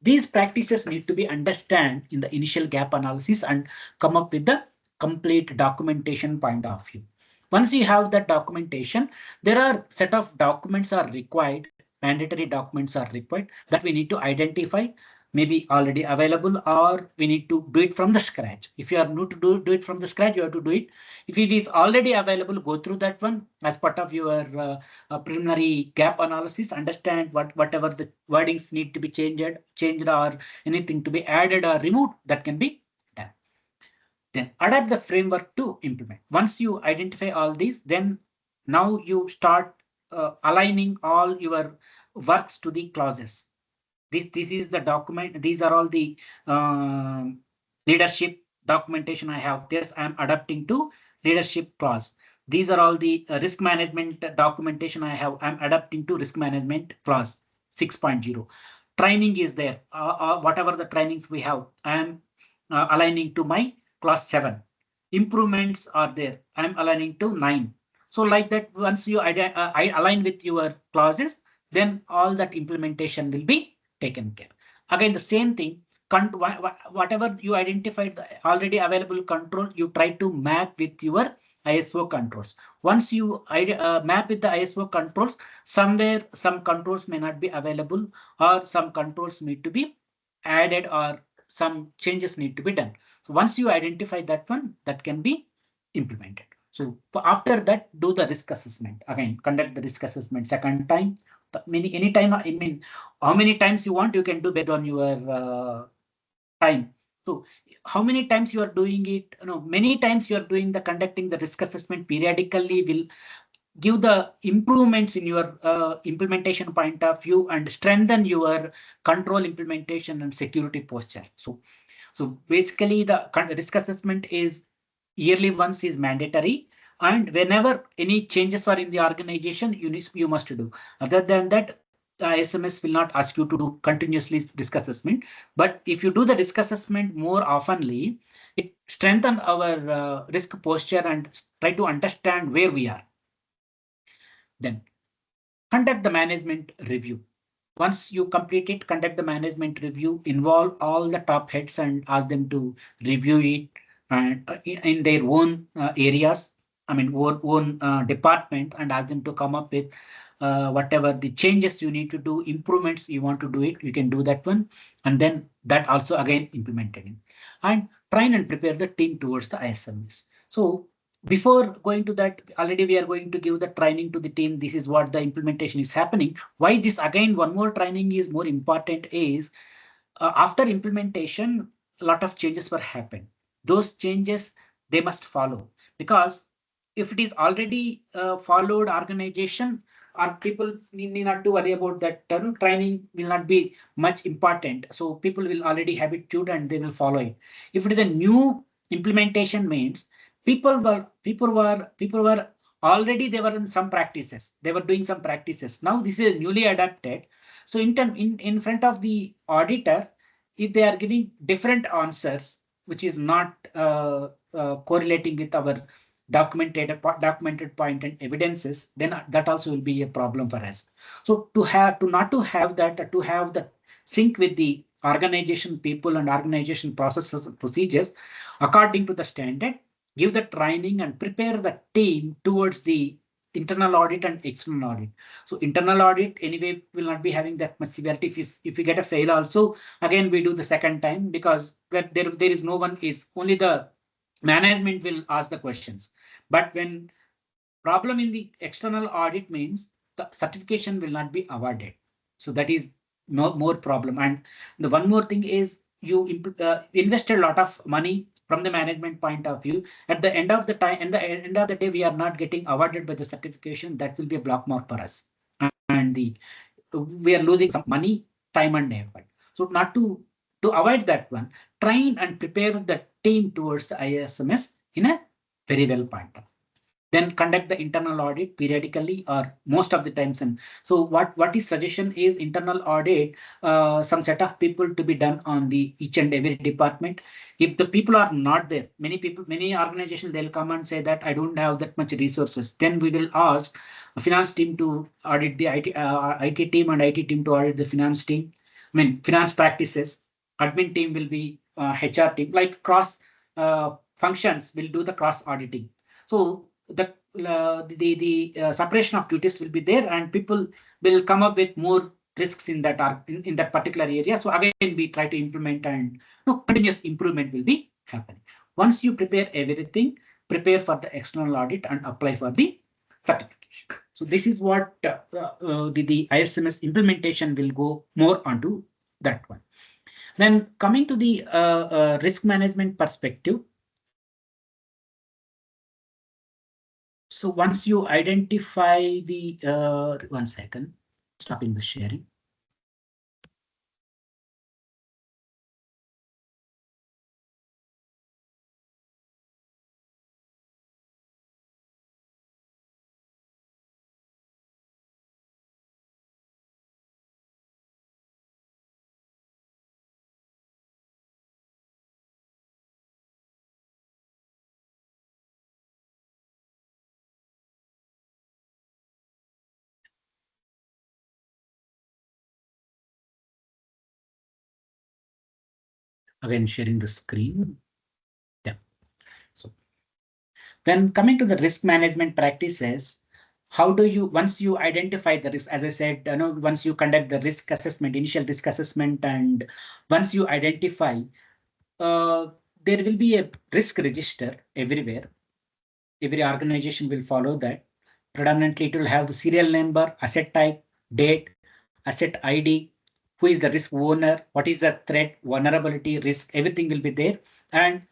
these practices need to be understand in the initial gap analysis and come up with the complete documentation point of view. Once you have that documentation, there are set of documents are required, mandatory documents are required that we need to identify, maybe already available, or we need to do it from the scratch. If you are new to do it from the scratch, you have to do it. If it is already available, go through that one as part of your preliminary gap analysis, understand whatever the wordings need to be changed or anything to be added or removed, that can be done. Then adapt the framework to implement. Once you identify all these, then now you start aligning all your works to the clauses. This is the document. These are all the leadership documentation I have. This I am adapting to leadership clause. These are all the risk management documentation I have. I'm adapting to risk management clause 6.0. Training is there. Whatever the trainings we have, I am aligning to my clause 7. Improvements are there. I'm aligning to 9. So like that, once you I align with your clauses, then all that implementation will be taken care. Again, the same thing, whatever you identified the already available control, you try to map with your ISO controls. Once you map with the ISO controls, somewhere some controls may not be available, or some controls need to be added, or some changes need to be done. So once you identify that one, that can be implemented. So after that, do the risk assessment. Again, conduct the risk assessment second time. Anytime, I mean, how many times you want, you can do based on your time. So how many times you are doing it? Many times you are doing the conducting the risk assessment periodically will give the improvements in your implementation point of view and strengthen your control implementation and security posture. So basically the risk assessment is yearly once is mandatory, and whenever any changes are in the organization, you must do. Other than that, ISMS will not ask you to do continuously risk assessment. But if you do the risk assessment more oftenly, it strengthens our risk posture and try to understand where we are. Then conduct the management review. Once you complete it, conduct the management review, involve all the top heads and ask them to review it and in their own areas, I mean, own department, and ask them to come up with whatever the changes you need to do, improvements you want to do it, you can do that one. And then that also again implemented. And train and prepare the team towards the ISMS. So before going to that, already we are going to give the training to the team. This is what the implementation is happening. Why this again, one more training is more important is after implementation, a lot of changes were happened. Those changes, they must follow, because if it is already followed organization, or people need not to worry about that, training will not be much important. So people will already habitude and they will follow it. If it is a new implementation means people were already, they were in some practices. They were doing some practices. Now this is newly adapted. So in front of the auditor, if they are giving different answers, which is not correlating with our documented point and evidences, then that also will be a problem for us. So to have that, to have the sync with the organization people and organization processes and procedures according to the standard, give the training and prepare the team towards the internal audit and external audit. So internal audit anyway will not be having that much severity. If we get a fail also, again we do the second time, because there is no one, is only the management will ask the questions. But when problem in the external audit means the certification will not be awarded. So that is more problem. And the one more thing is you invested a lot of money from the management point of view. At the end of the time, and the end of the day, we are not getting awarded by the certification. That will be a block mark for us, and we are losing some money, time, and effort. So not to avoid that one, train and prepare the team towards the ISMS in a very well point. Then conduct the internal audit periodically or most of the times. And so what is suggestion is internal audit, some set of people to be done on the each and every department. If the people are not there, many organizations, they'll come and say that I don't have that much resources. Then we will ask a finance team to audit the IT team, and IT team to audit the finance team. I mean, finance practices. Admin team will be HR team, like cross functions will do the cross auditing. So the separation of duties will be there, and people will come up with more risks in that in that particular area. So again, we try to implement, and continuous improvement will be happening. Once you prepare everything, prepare for the external audit and apply for the certification. So this is what the ISMS implementation will go more onto that one. Then coming to the risk management perspective. So once you identify the, one second, stopping the sharing. Again, sharing the screen. Yeah. So then coming to the risk management practices, how do you, once you identify the risk, as I said, once you conduct the risk assessment, initial risk assessment, and once you identify, there will be a risk register everywhere. Every organization will follow that. Predominantly, it will have the serial number, asset type, date, asset ID, who is the risk owner, what is the threat, vulnerability, risk, everything will be there. And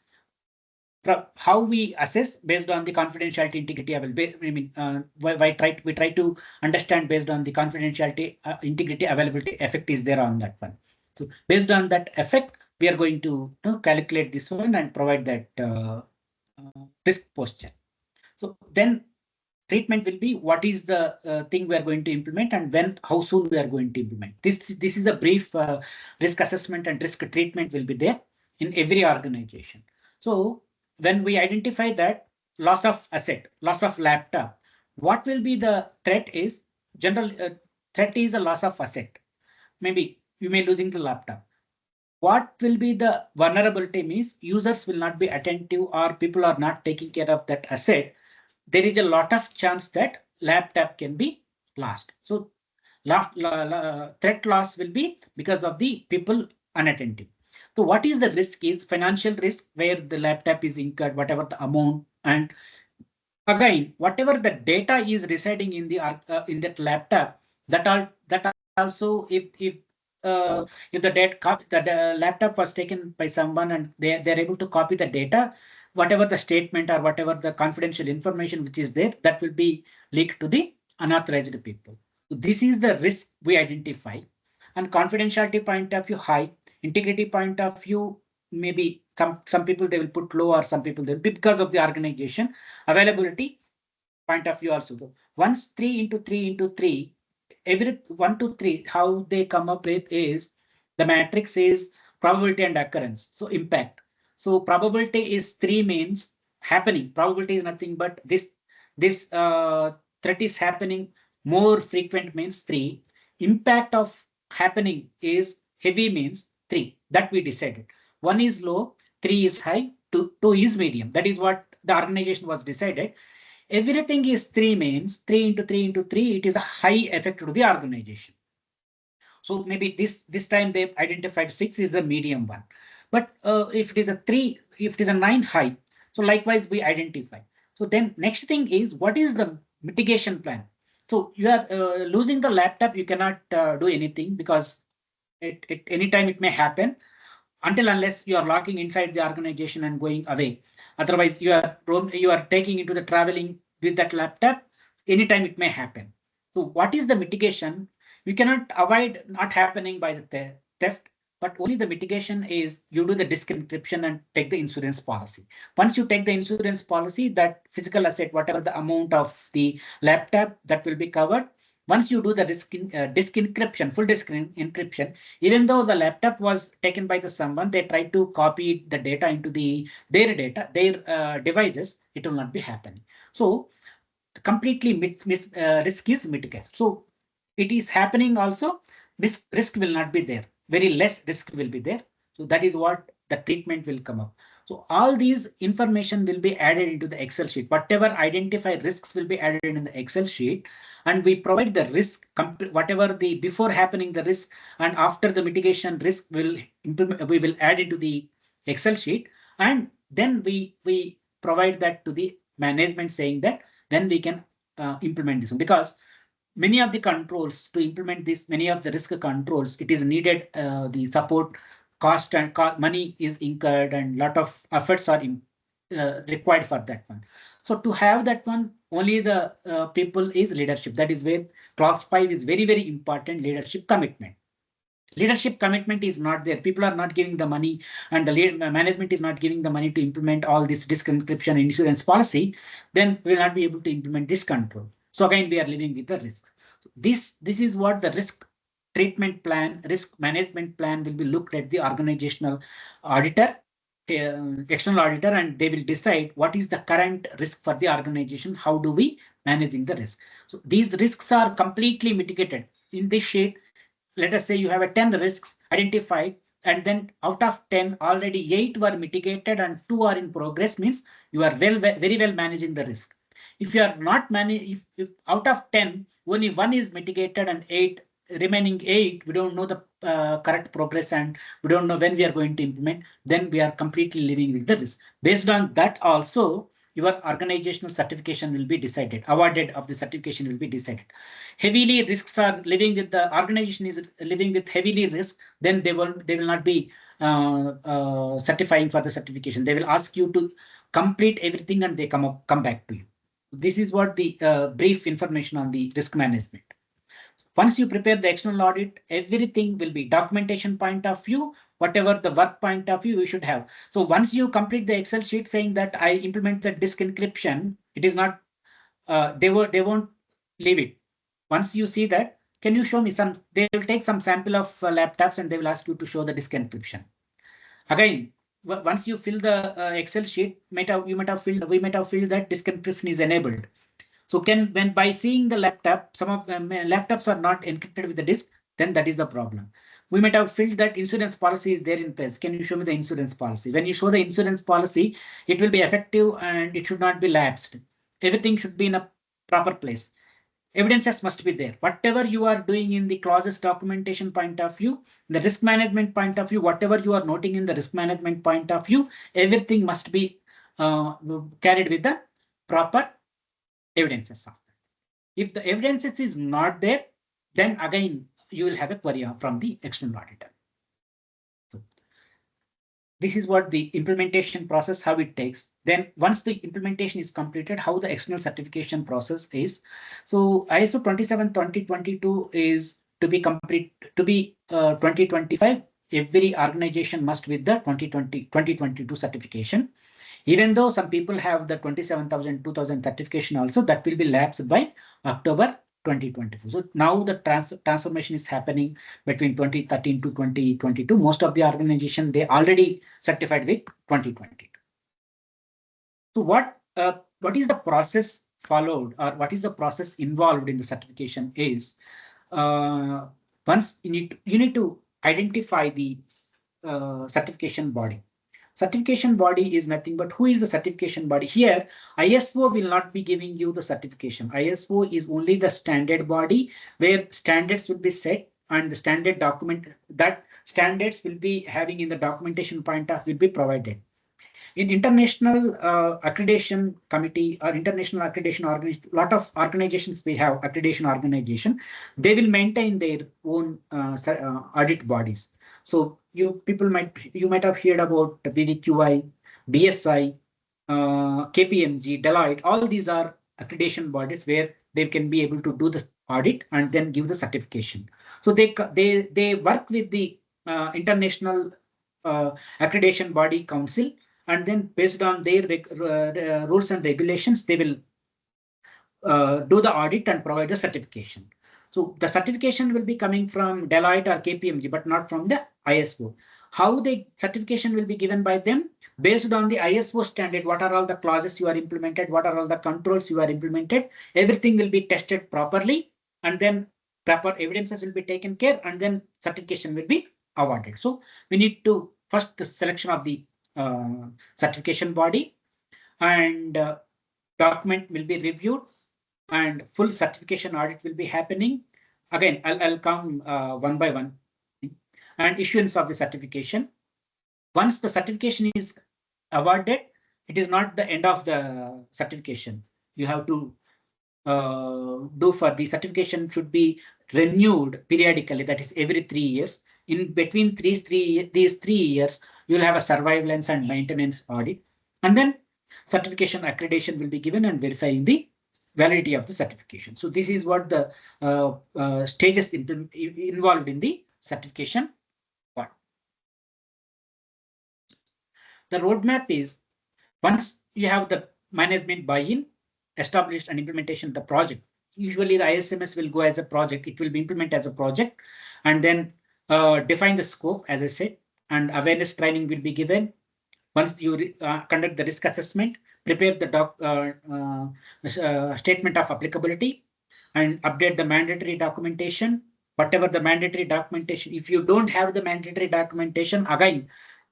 how we assess based on the confidentiality, integrity, availability. I mean, we try to understand based on the confidentiality, integrity, availability, effect is there on that one. So based on that effect, we are going to calculate this one and provide that risk posture. So then treatment will be what is the thing we are going to implement, and when, how soon we are going to implement. This is a brief risk assessment and risk treatment will be there in every organization. So when we identify that loss of asset, loss of laptop, what will be the threat is, general threat is a loss of asset. Maybe you may losing the laptop. What will be the vulnerability means users will not be attentive or people are not taking care of that asset. There is a lot of chance that laptop can be lost. So threat loss will be because of the people unattentive. So what is the risk is financial risk, where the laptop is incurred, whatever the amount, and again, whatever the data is residing in the in that laptop, that also if the laptop was taken by someone and they're able to copy the data, whatever the statement or whatever the confidential information which is there, that will be leaked to the unauthorized people. So this is the risk we identify. And confidentiality point of view high, integrity point of view maybe Some people they will put low, or some people they will, because of the organization availability point of view also. Once 3 into 3 into 3, every 1 to 3, how they come up with is the matrix is probability and occurrence. So impact. So probability is 3 means happening. Probability is nothing but this threat is happening more frequent means 3. Impact of happening is heavy means 3. That we decided. 1 is low, 3 is high, 2 is medium. That is what the organization was decided. Everything is 3 means 3 into 3 into 3, it is a high effect to the organization. So maybe this time they identified 6 is a medium one. But if it is a 3, if it is a 9 high, so likewise we identify. So then next thing is, what is the mitigation plan? So you are losing the laptop, you cannot do anything, because any time it may happen, until unless you are locking inside the organization and going away. Otherwise, you are taking into the traveling with that laptop. Anytime it may happen. So what is the mitigation? You cannot avoid not happening by the theft, but only the mitigation is you do the disk encryption and take the insurance policy. Once you take the insurance policy, that physical asset, whatever the amount of the laptop, that will be covered. Once you do the disk encryption, full disk encryption, even though the laptop was taken by someone, they tried to copy the data into their devices, it will not be happening. So completely risk is mitigated. So it is happening also, risk will not be there. Very less risk will be there. So that is what the treatment will come up. So all these information will be added into the Excel sheet. Whatever identified risks will be added in the Excel sheet, and we provide the risk, whatever the before happening the risk and after the mitigation risk will implement, we will add into the Excel sheet, and then we provide that to the management, saying that then we can implement this one. Because many of the controls to implement this, many of the risk controls, it is needed the support cost and money is incurred, and lot of efforts are required for that one. So to have that one, only the people is leadership. That is where clause 5 is very, very important, leadership commitment. Leadership commitment is not there. People are not giving the money, and the management is not giving the money to implement all this disk encryption insurance policy, then we will not be able to implement this control. So again, we are living with the risk. This is what the risk treatment plan, risk management plan will be looked at the organizational auditor, external auditor, and they will decide what is the current risk for the organization. How do we managing the risk? So these risks are completely mitigated in this sheet. Let us say you have a 10 risks identified, and then out of 10, already 8 were mitigated and 2 are in progress, means you are very well managing the risk. If you are not if out of 10, only 1 is mitigated and remaining 8, we don't know the correct progress and we don't know when we are going to implement, then we are completely living with the risk. Based on that also, your organizational certification will be decided, awarded of the certification will be decided. Heavily risks are living with the organization is living with heavily risk, then they will not be certifying for the certification. They will ask you to complete everything and they come back to you. This is what the brief information on the risk management. Once you prepare the external audit, everything will be documentation point of view, whatever the work point of view you should have. So once you complete the Excel sheet saying that I implement the disk encryption, it is not, they won't leave it. Once you see that, can you show me some, they will take some sample of laptops and they will ask you to show the disk encryption. Again, once you fill the Excel sheet, we might have filled that disk encryption is enabled. So when by seeing the laptop, some of laptops are not encrypted with the disk, then that is the problem. We might have filled that insurance policy is there in place. Can you show me the insurance policy? When you show the insurance policy, it will be effective and it should not be lapsed. Everything should be in a proper place. Evidences must be there. Whatever you are doing in the clauses documentation point of view, the risk management point of view, whatever you are noting in the risk management point of view, everything must be carried with the proper evidences of that. If the evidences is not there, then again you will have a query from the external auditor. So this is what the implementation process, how it takes. Then once the implementation is completed, how the external certification process is. So ISO 27/2022 is to be complete, to be 2025 every organization must with the 2022 certification. Even though some people have the 27,000, 2,000 certification also, that will be lapsed by October 2024. So now the transformation is happening between 2013 to 2022. Most of the organization, they already certified with 2022. So what is the process followed, or what is the process involved in the certification is, once you need to identify the certification body. Certification body is nothing but who is the certification body. Here, ISO will not be giving you the certification. ISO is only the standard body where standards will be set, and the standard document that standards will be having in the documentation point of will be provided. In international accreditation committee or international accreditation organization, lot of organizations we have accreditation organization, they will maintain their own audit bodies. So you might have heard about the BDQI, BSI, KPMG, Deloitte. All these are accreditation bodies where they can be able to do the audit and then give the certification. So they work with the international accreditation body council, and then based on their rules and regulations, they will do the audit and provide the certification. So the certification will be coming from Deloitte or KPMG, but not from the ISO. How the certification will be given by them? Based on the ISO standard, what are all the clauses you are implemented, what are all the controls you are implemented, everything will be tested properly, and then proper evidences will be taken care, and then certification will be awarded. So we need to first the selection of the certification body, and document will be reviewed, and full certification audit will be happening. Again, I'll come one by one. And issuance of the certification. Once the certification is awarded, it is not the end of the certification. You have to do for the certification should be renewed periodically, that is every 3 years. In between these 3 years, you'll have a surveillance and maintenance audit, and then certification accreditation will be given and verifying the validity of the certification. So this is what the stages involved in the certification part. The roadmap is, once you have the management buy-in, established and implementation of the project. Usually the ISMS will go as a project. It will be implemented as a project, and then define the scope, as I said, and awareness training will be given. Once you conduct the risk assessment, prepare the statement of applicability, and update the mandatory documentation. Whatever the mandatory documentation, if you don't have the mandatory documentation, again,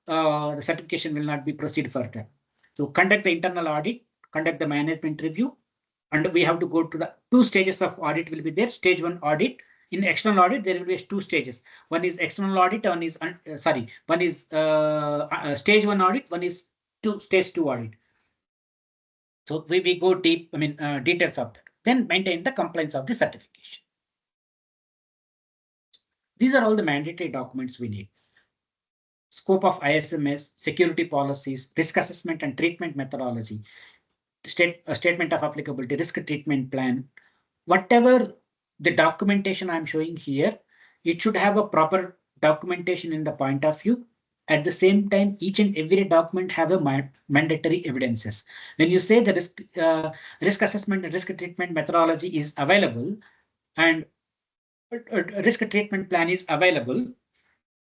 the certification will not be proceed further. So conduct the internal audit, conduct the management review, and we have to go to the 2 stages of audit will be there. Stage 1 audit. In external audit, there will be 2 stages. One is external audit, one is stage 1 audit, one is stage 2 audit. So we go deep, details of that. Then maintain the compliance of the certification. These are all the mandatory documents we need. Scope of ISMS, security policies, risk assessment and treatment methodology, statement of applicability, risk treatment plan. Whatever the documentation I'm showing here, it should have a proper documentation in the point of view. At the same time, each and every document have a mandatory evidences. When you say the risk assessment and risk treatment methodology is available, and risk treatment plan is available,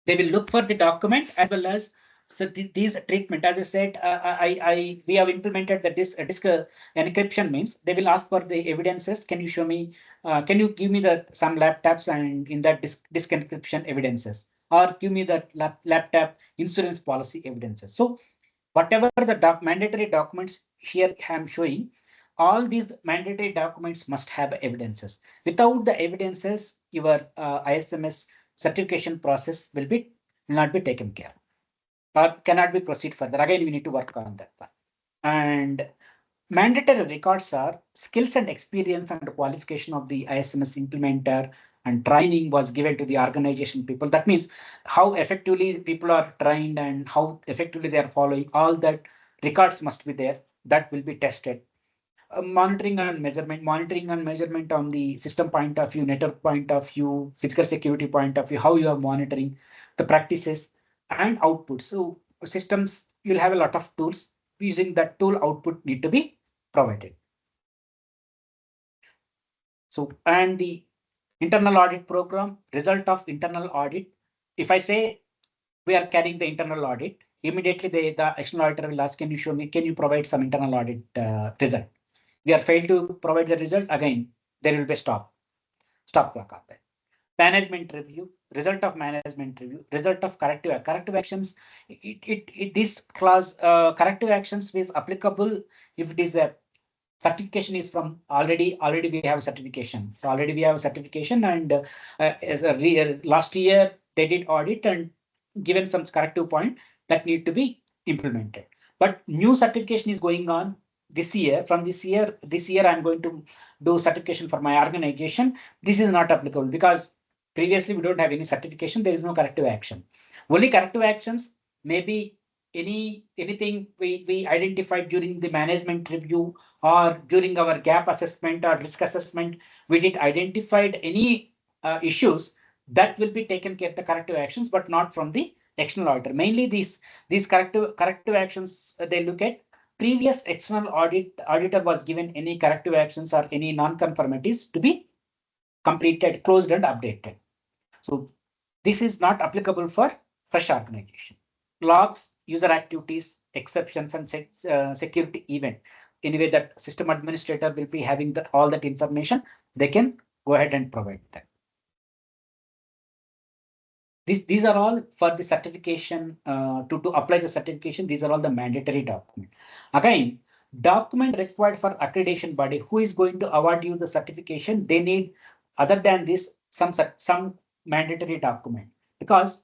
they will look for the document as well as these treatment. As I said, we have implemented the disk encryption means they will ask for the evidences. Can you show me? Can you give me some laptops and in that disk encryption evidences, or give me the laptop insurance policy evidences? So whatever the mandatory documents here I am showing, all these mandatory documents must have evidences. Without the evidences, your ISMS certification process will not be taken care of, or cannot be proceed further. Again, we need to work on that one. And mandatory records are skills and experience and qualification of the ISMS implementer, and training was given to the organization people. That means how effectively people are trained and how effectively they are following. All that records must be there. That will be tested. Monitoring and measurement on the system point of view, network point of view, physical security point of view, how you are monitoring. the practices and output. So systems, you'll have a lot of tools. Using that tool, output need to be provided. So, and the internal audit program, result of internal audit. If I say we are carrying the internal audit, immediately the external auditor will ask, can you show me, can you provide some internal audit result? We are failed to provide the result, again, there will be stop clock on that. Management review, result of management review, result of corrective actions. This clause, corrective actions is applicable if it is a certification is from already we have certification. So already we have certification, and last year they did audit and given some corrective point that need to be implemented. But new certification is going on this year. From this year I'm going to do certification for my organization. This is not applicable because previously we don't have any certification. There is no corrective action. Only corrective actions maybe anything we identified during the management review or during our gap assessment or risk assessment, we did identified any issues that will be taken care of the corrective actions, but not from the external auditor. Mainly these corrective actions, they look at previous external auditor was given any corrective actions or any non-conformities to be completed, closed and updated. So this is not applicable for fresh organization. Logs, user activities, exceptions, and security event. Anyway, that system administrator will be having that all that information. They can go ahead and provide that. These are all for the certification. To apply the certification, these are all the mandatory document. Again, document required for accreditation body who is going to award you the certification. They need, other than this, some mandatory document, because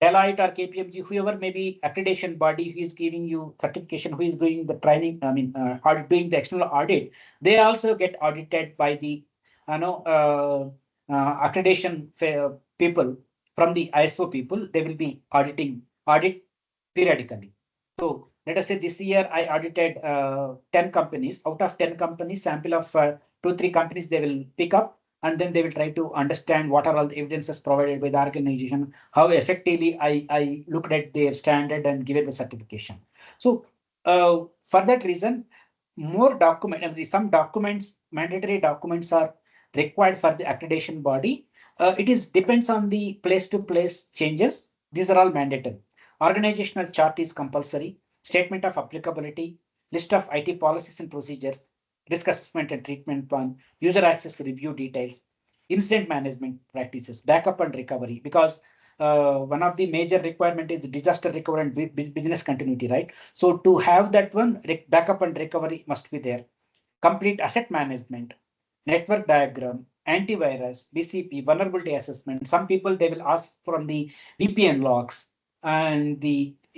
Deloitte or KPMG, whoever may be accreditation body who is giving you certification, who is doing the training, doing the external audit, they also get audited by the accreditation people from the ISO people. They will be audit periodically. So let us say this year I audited 10 companies. Out of 10 companies, sample of 2-3 companies they will pick up, and then they will try to understand what are all the evidences provided by the organization, how effectively I looked at their standard and give it the certification. So for that reason, more some documents, mandatory documents are required for the accreditation body. It depends on the place to place changes. These are all mandatory. Organizational chart is compulsory. Statement of applicability, list of IT policies and procedures, risk assessment and treatment plan, user access review details, incident management practices, backup and recovery, because one of the major requirement is disaster recovery and business continuity, right? So to have that one, backup and recovery must be there. Complete asset management, network diagram, antivirus, BCP, vulnerability assessment. Some people, they will ask from the VPN logs, and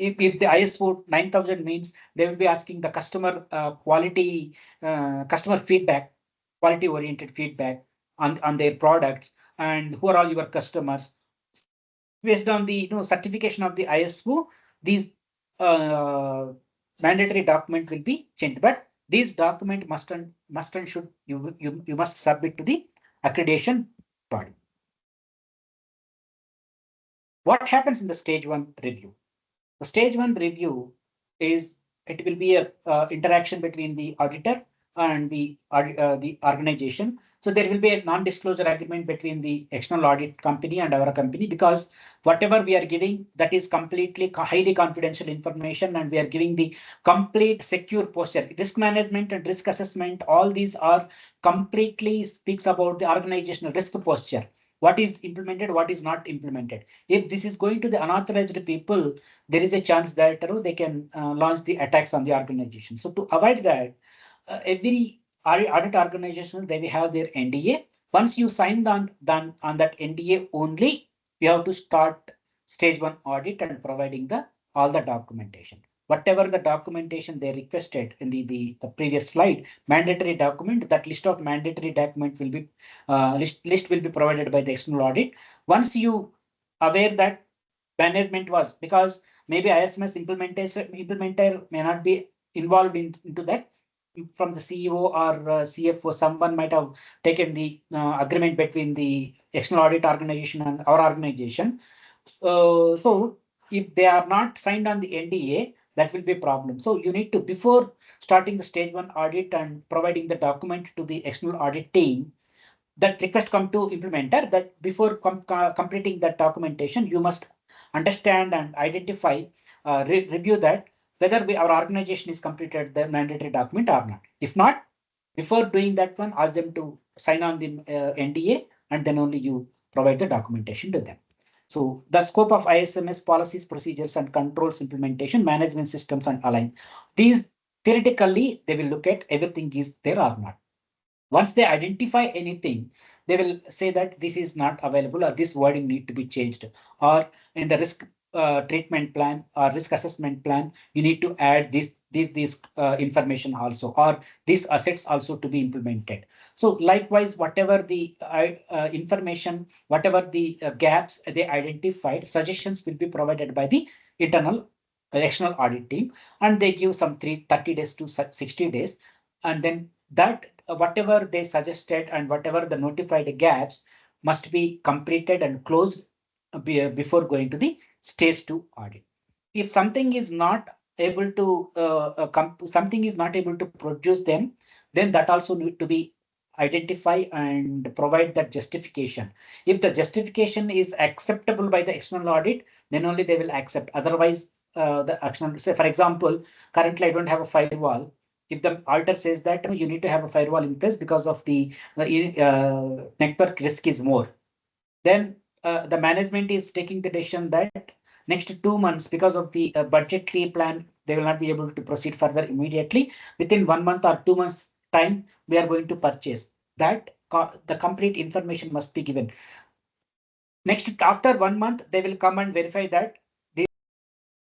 if the ISO 9000 means, they will be asking the customer quality, customer feedback, quality oriented feedback on their products, and who are all your customers. Based on the certification of the ISO, these mandatory document will be changed, but these document must and should you must submit to the accreditation body. What happens in the stage 1 review? The stage 1 review is, it will be a interaction between the auditor and the organization. So there will be a non-disclosure agreement between the external audit company and our company, because whatever we are giving, that is completely highly confidential information, and we are giving the complete secure posture. Risk management and risk assessment, all these are completely speaks about the organizational risk posture. What is implemented, what is not implemented. If this is going to the unauthorized people, there is a chance that they can launch the attacks on the organization. So to avoid that, every audit organization, they will have their NDA. Once you sign on that NDA only, you have to start stage 1 audit and providing all the documentation. Whatever the documentation they requested in the previous slide, mandatory document, that list of mandatory document will be list will be provided by the external audit. Once you aware that management was, because maybe ISMS implementer may not be involved into that, from the CEO or CFO, someone might have taken the agreement between the external audit organization and our organization. So if they are not signed on the NDA, that will be a problem. So you need to, before starting the stage 1 audit and providing the document to the external audit team, that request come to implementer, that before completing that documentation, you must understand and identify, review that whether our organization is completed the mandatory document or not. If not, before doing that one, ask them to sign on the NDA, and then only you provide the documentation to them. So the scope of ISMS policies, procedures, and controls implementation, management systems, and align. These theoretically, they will look at everything is there or not. Once they identify anything, they will say that this is not available or this wording need to be changed. Or in the risk treatment plan or risk assessment plan, you need to add this information also, or these assets also to be implemented. So likewise, whatever the information, whatever the gaps they identified, suggestions will be provided by the internal external audit team, and they give some 30 days to 60 days, and then that whatever they suggested and whatever the notified gaps must be completed and closed before going to the stage 2 audit. If something is not able to something is not able to produce them, then that also need to be identify and provide that justification. If the justification is acceptable by the external audit, then only they will accept. Otherwise, the external, say for example, currently I don't have a firewall. If the auditor says that you need to have a firewall in place because of the network risk is more, then the management is taking the decision that next 2 months, because of the budgetary plan, they will not be able to proceed further immediately. Within 1 month or 2 months time, we are going to purchase that. The complete information must be given. Next, after 1 month, they will come and verify that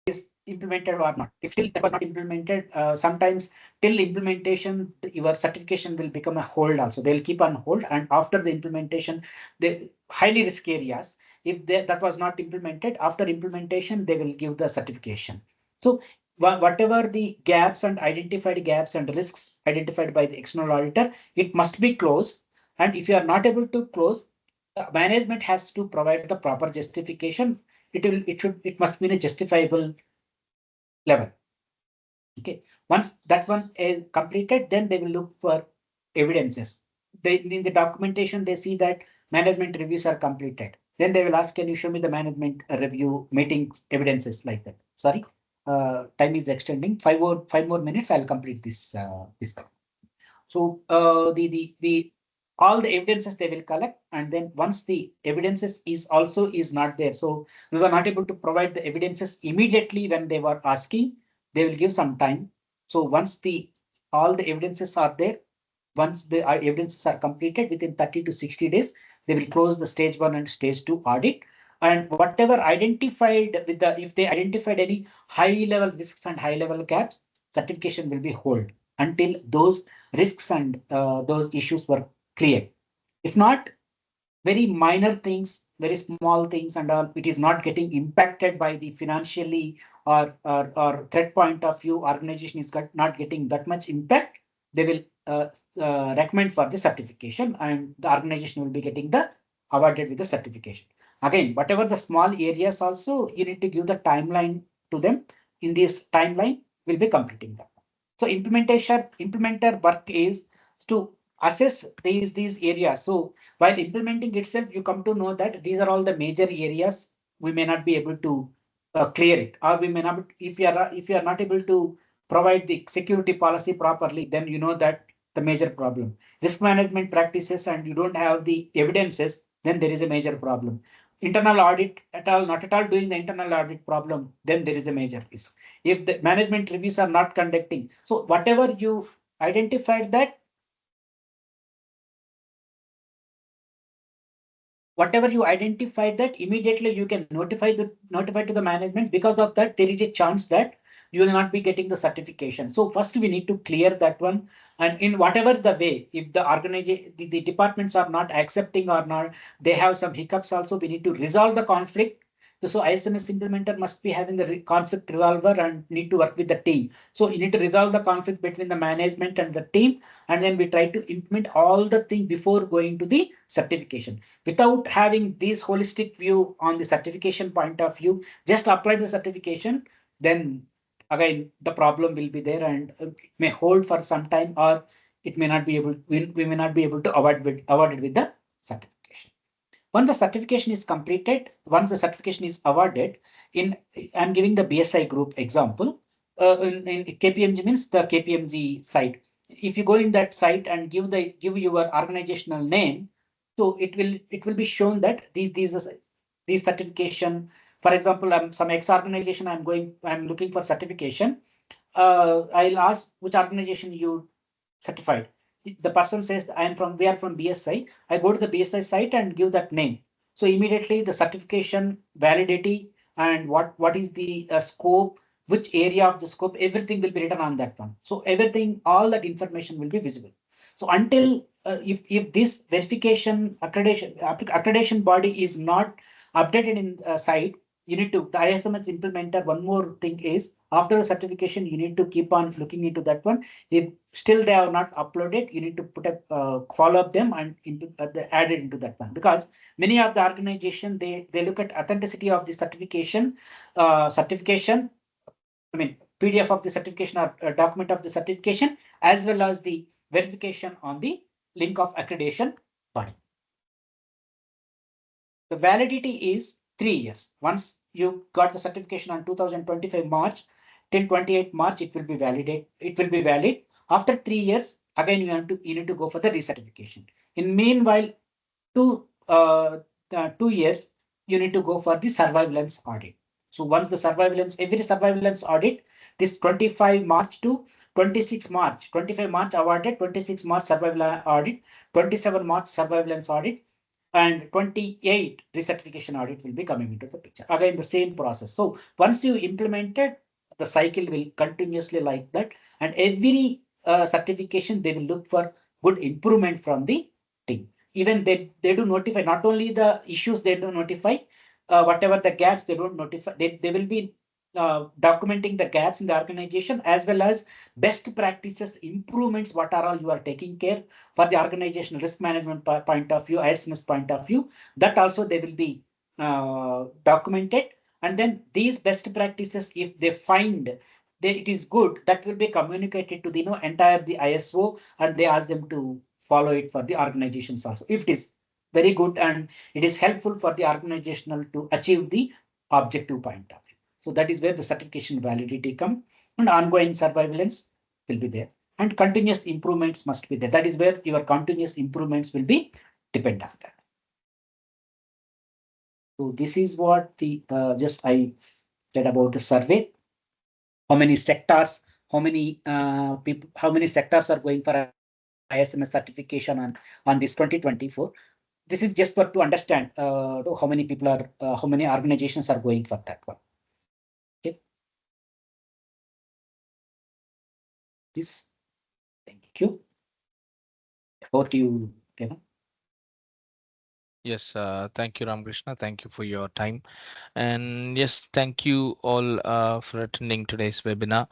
is implemented or not. If still that was not implemented, sometimes till implementation, your certification will become a hold also. They'll keep on hold, and after the implementation, the highly risk areas, if that was not implemented, after implementation, they will give the certification. So whatever the gaps and identified gaps and risks identified by the external auditor, it must be closed. And if you are not able to close, management has to provide the proper justification. It must be in a justifiable level. Okay. Once that one is completed, then they will look for evidences. In the documentation, they see that management reviews are completed. Then they will ask, can you show me the management review meetings evidences like that? Sorry, time is extending. Five more minutes. I'll complete this. So the all the evidences they will collect, and then once the evidences is not there, so we were not able to provide the evidences immediately when they were asking, they will give some time. So once all the evidences are there, once the evidences are completed within 30 to 60 days, they will close the stage 1 and stage 2 audit. And whatever identified with if they identified any high level risks and high level gaps, certification will be hold until those risks and those issues were cleared. If not, very minor things, very small things and all, it is not getting impacted by the financially or threat point of view, organization is not getting that much impact, they will recommend for the certification, and the organization will be getting the awarded with the certification. Again, whatever the small areas also, you need to give the timeline to them. In this timeline, we'll be completing that. So implementer work is to assess these areas. So while implementing itself, you come to know that these are all the major areas we may not be able to clear it, or we may not. If you are not able to provide the security policy properly, then you know that the major problem. Risk management practices, and you don't have the evidences, then there is a major problem. Internal audit at all, not at all doing the internal audit problem, then there is a major risk. If the management reviews are not conducting, so whatever you identified that, immediately you can notify to the management. Because of that, there is a chance that you will not be getting the certification. So first we need to clear that one, and in whatever the way, if the organization, the departments are not accepting or not, they have some hiccups also, we need to resolve the conflict. So ISMS implementer must be having a conflict resolver and need to work with the team. So you need to resolve the conflict between the management and the team, and then we try to implement all the things before going to the certification. Without having this holistic view on the certification point of view, just apply the certification, then again the problem will be there, and it may hold for some time, or it may not be able, we may not be able to avoid it with the certification. Once the certification is completed, once the certification is awarded, I'm giving the BSI group example. In KPMG means the KPMG site. If you go in that site and give your organizational name, so it will be shown that these certification. For example, some X organization I'm looking for certification. I'll ask which organization you certified. The person says we are from BSI. I go to the BSI site and give that name. So immediately the certification validity and what is the scope, which area of the scope, everything will be written on that one. So everything, all that information will be visible. So until if this verification accreditation body is not updated in site, you need to, the ISMS implementer, one more thing is after a certification, you need to keep on looking into that one. If still they are not uploaded, you need to put a follow up them and add it into that one, because many of the organization they look at authenticity of the certification. I mean PDF of the certification or document of the certification, as well as the verification on the link of accreditation body. The validity is 3 years. Once you got the certification on 2025 March till 28 March, it will be valid. After 3 years, again you need to go for the recertification. In meanwhile, 2 years, you need to go for the surveillance audit. So once the every surveillance audit, this 25 March to 26 March, 25 March awarded, 26 March surveillance audit, 27 March surveillance audit, and 28 recertification audit will be coming into the picture. Again, the same process. So once you implemented, the cycle will continuously like that, and every certification they will look for good improvement from the team. Even they do notify not only the issues, they do notify whatever the gaps they don't notify. They will be documenting the gaps in the organization, as well as best practices improvements, what are all you are taking care for the organizational risk management point of view, ISMS point of view, that also they will be documented. And then these best practices, if they find that it is good, that will be communicated to the entire the ISO, and they ask them to follow it for the organizations also. If it is very good and it is helpful for the organizational to achieve the objective point of view. So that is where the certification validity come, and ongoing surveillance will be there, and continuous improvements must be there. That is where your continuous improvements will be depend on that. So this is what the just I said about the survey. How many sectors, how many people, how many sectors are going for ISMS certification on this 2024. This is just for to understand how many people are, how many organizations are going for that one. Okay. This. Thank you. Over to you, Rama. Yes, thank you, Ramakrishna. Thank you for your time. And yes, thank you all for attending today's webinar.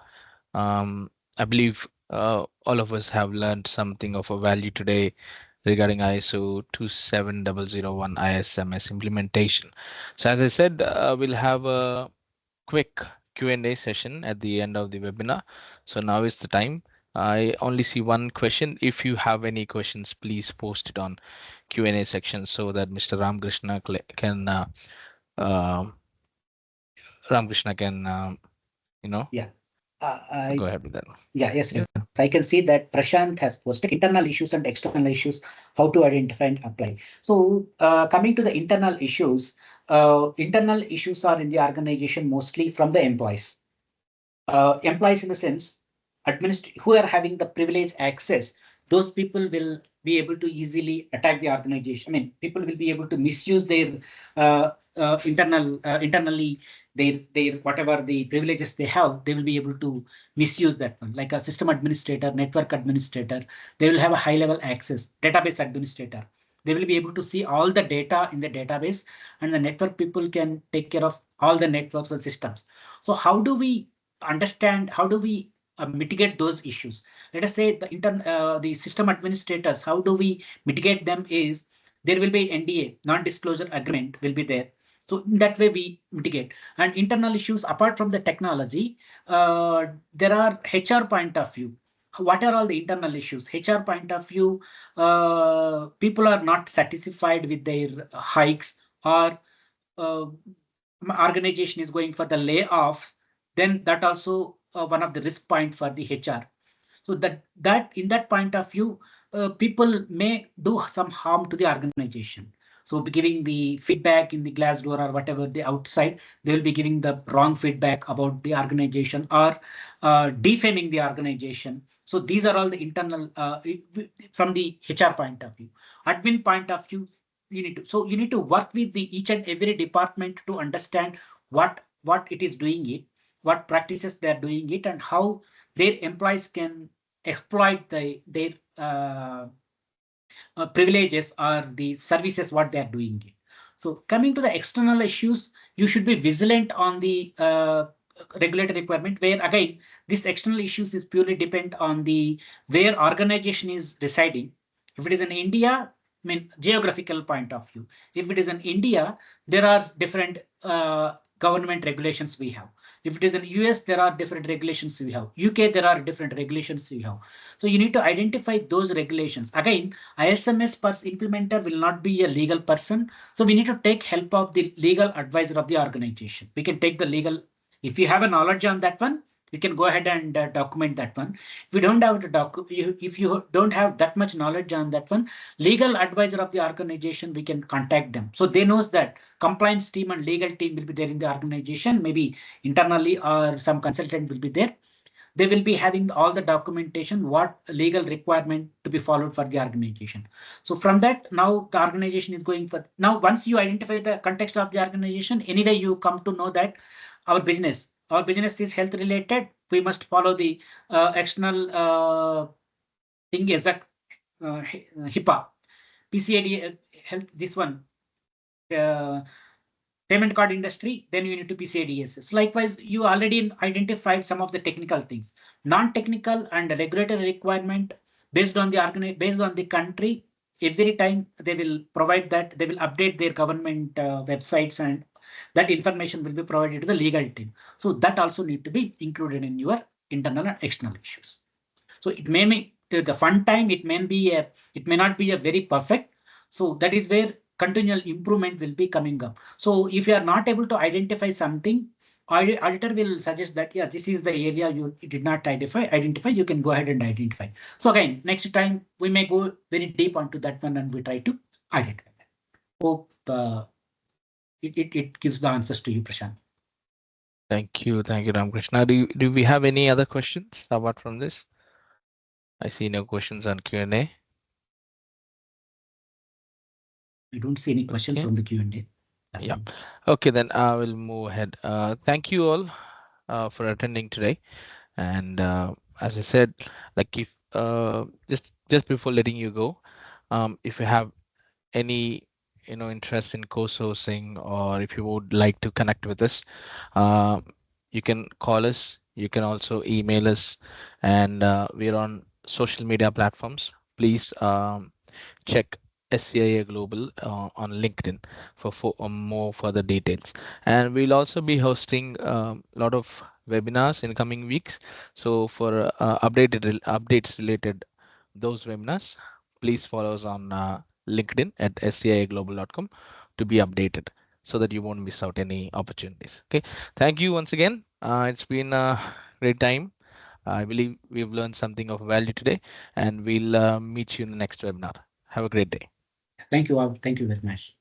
I believe all of us have learned something of a value today regarding ISO 27001 ISMS implementation. So as I said, we'll have a quick Q&A session at the end of the webinar. So now is the time. I only see one question. If you have any questions, please post it on Q&A section so that Mr. Ramakrishna can Yeah. go ahead with that. Yeah, yes. I can see that Prashant has posted internal issues and external issues, how to identify and apply. So coming to the internal issues are in the organization mostly from the employees. Employees in the sense, who are having the privileged access, those people will be able to easily attack the organization. I mean, people will be able to misuse their internally their whatever the privileges they have, they will be able to misuse that one. Like a system administrator, network administrator, they will have a high level access, database administrator. They will be able to see all the data in the database, and the network people can take care of all the networks and systems. So how do we understand, how do we mitigate those issues? Let us say the system administrators, how do we mitigate them is there will be NDA, non-disclosure agreement will be there. So in that way we mitigate. And internal issues apart from the technology, there are HR point of view. What are all the internal issues? HR point of view, people are not satisfied with their hikes, or uh, organization is going for the layoffs, then that also one of the risk point for the HR. So that in that point of view, people may do some harm to the organization. So be giving the feedback in the glass door or whatever the outside, they will be giving the wrong feedback about the organization, or defaming the organization. So these are all the internal from the HR point of view. Admin point of view, you need to work with the each and every department to understand what it is doing it, what practices they are doing it, and how their employees can exploit their privileges or the services what they are doing it. So coming to the external issues, you should be vigilant on the regulatory requirement, where again this external issues is purely depend on the where organization is residing. If it is in India, I mean geographical point of view. If it is in India, there are different government regulations we have. If it is in US, there are different regulations we have. UK, there are different regulations we have. So you need to identify those regulations. Again, ISMS implementer will not be a legal person. So we need to take help of the legal advisor of the organization. We can take the legal, if you have a knowledge on that one, you can go ahead and document that one. If you don't have to if you don't have that much knowledge on that one, legal advisor of the organization, we can contact them. So they knows that compliance team and legal team will be there in the organization, maybe internally or some consultant will be there. They will be having all the documentation, what legal requirement to be followed for the organization. So from that, now the organization is going for, now once you identify the context of the organization, anyway you come to know that our business is health related, we must follow the external thing as a HIPAA, PCAD health, this one, payment card industry, then you need to PCIDSS. Likewise, you already identified some of the technical things. Non-technical and regulatory requirement based on the country, every time they will provide that, they will update their government websites, and that information will be provided to the legal team. So that also need to be included in your internal and external issues. So it may be the fun time, it may not be a very perfect. So that is where continual improvement will be coming up. So if you are not able to identify something, auditor will suggest that, yeah, this is the area you did not identify, you can go ahead and identify. So again, next time we may go very deep onto that one and we try to identify that. Hope it gives the answers to you, Prashant. Thank you, Ramakrishna. Do we have any other questions apart from this? I see no questions on Q&A. I don't see any questions from the Q&A. Yeah. Okay, then I will move ahead. Thank you all for attending today. And as I said, like if just before letting you go, if you have any interest in co-sourcing, or if you would like to connect with us, you can call us. You can also email us, and we're on social media platforms. Please check SCIA Global on LinkedIn for more further details. And we'll also be hosting a lot of webinars in coming weeks. So for updates related those webinars, please follow us on LinkedIn at sciaglobal.com to be updated, so that you won't miss out any opportunities. Okay, thank you once again. It's been a great time. I believe we've learned something of value today, and we'll meet you in the next webinar. Have a great day. Thank you all. Thank you very much.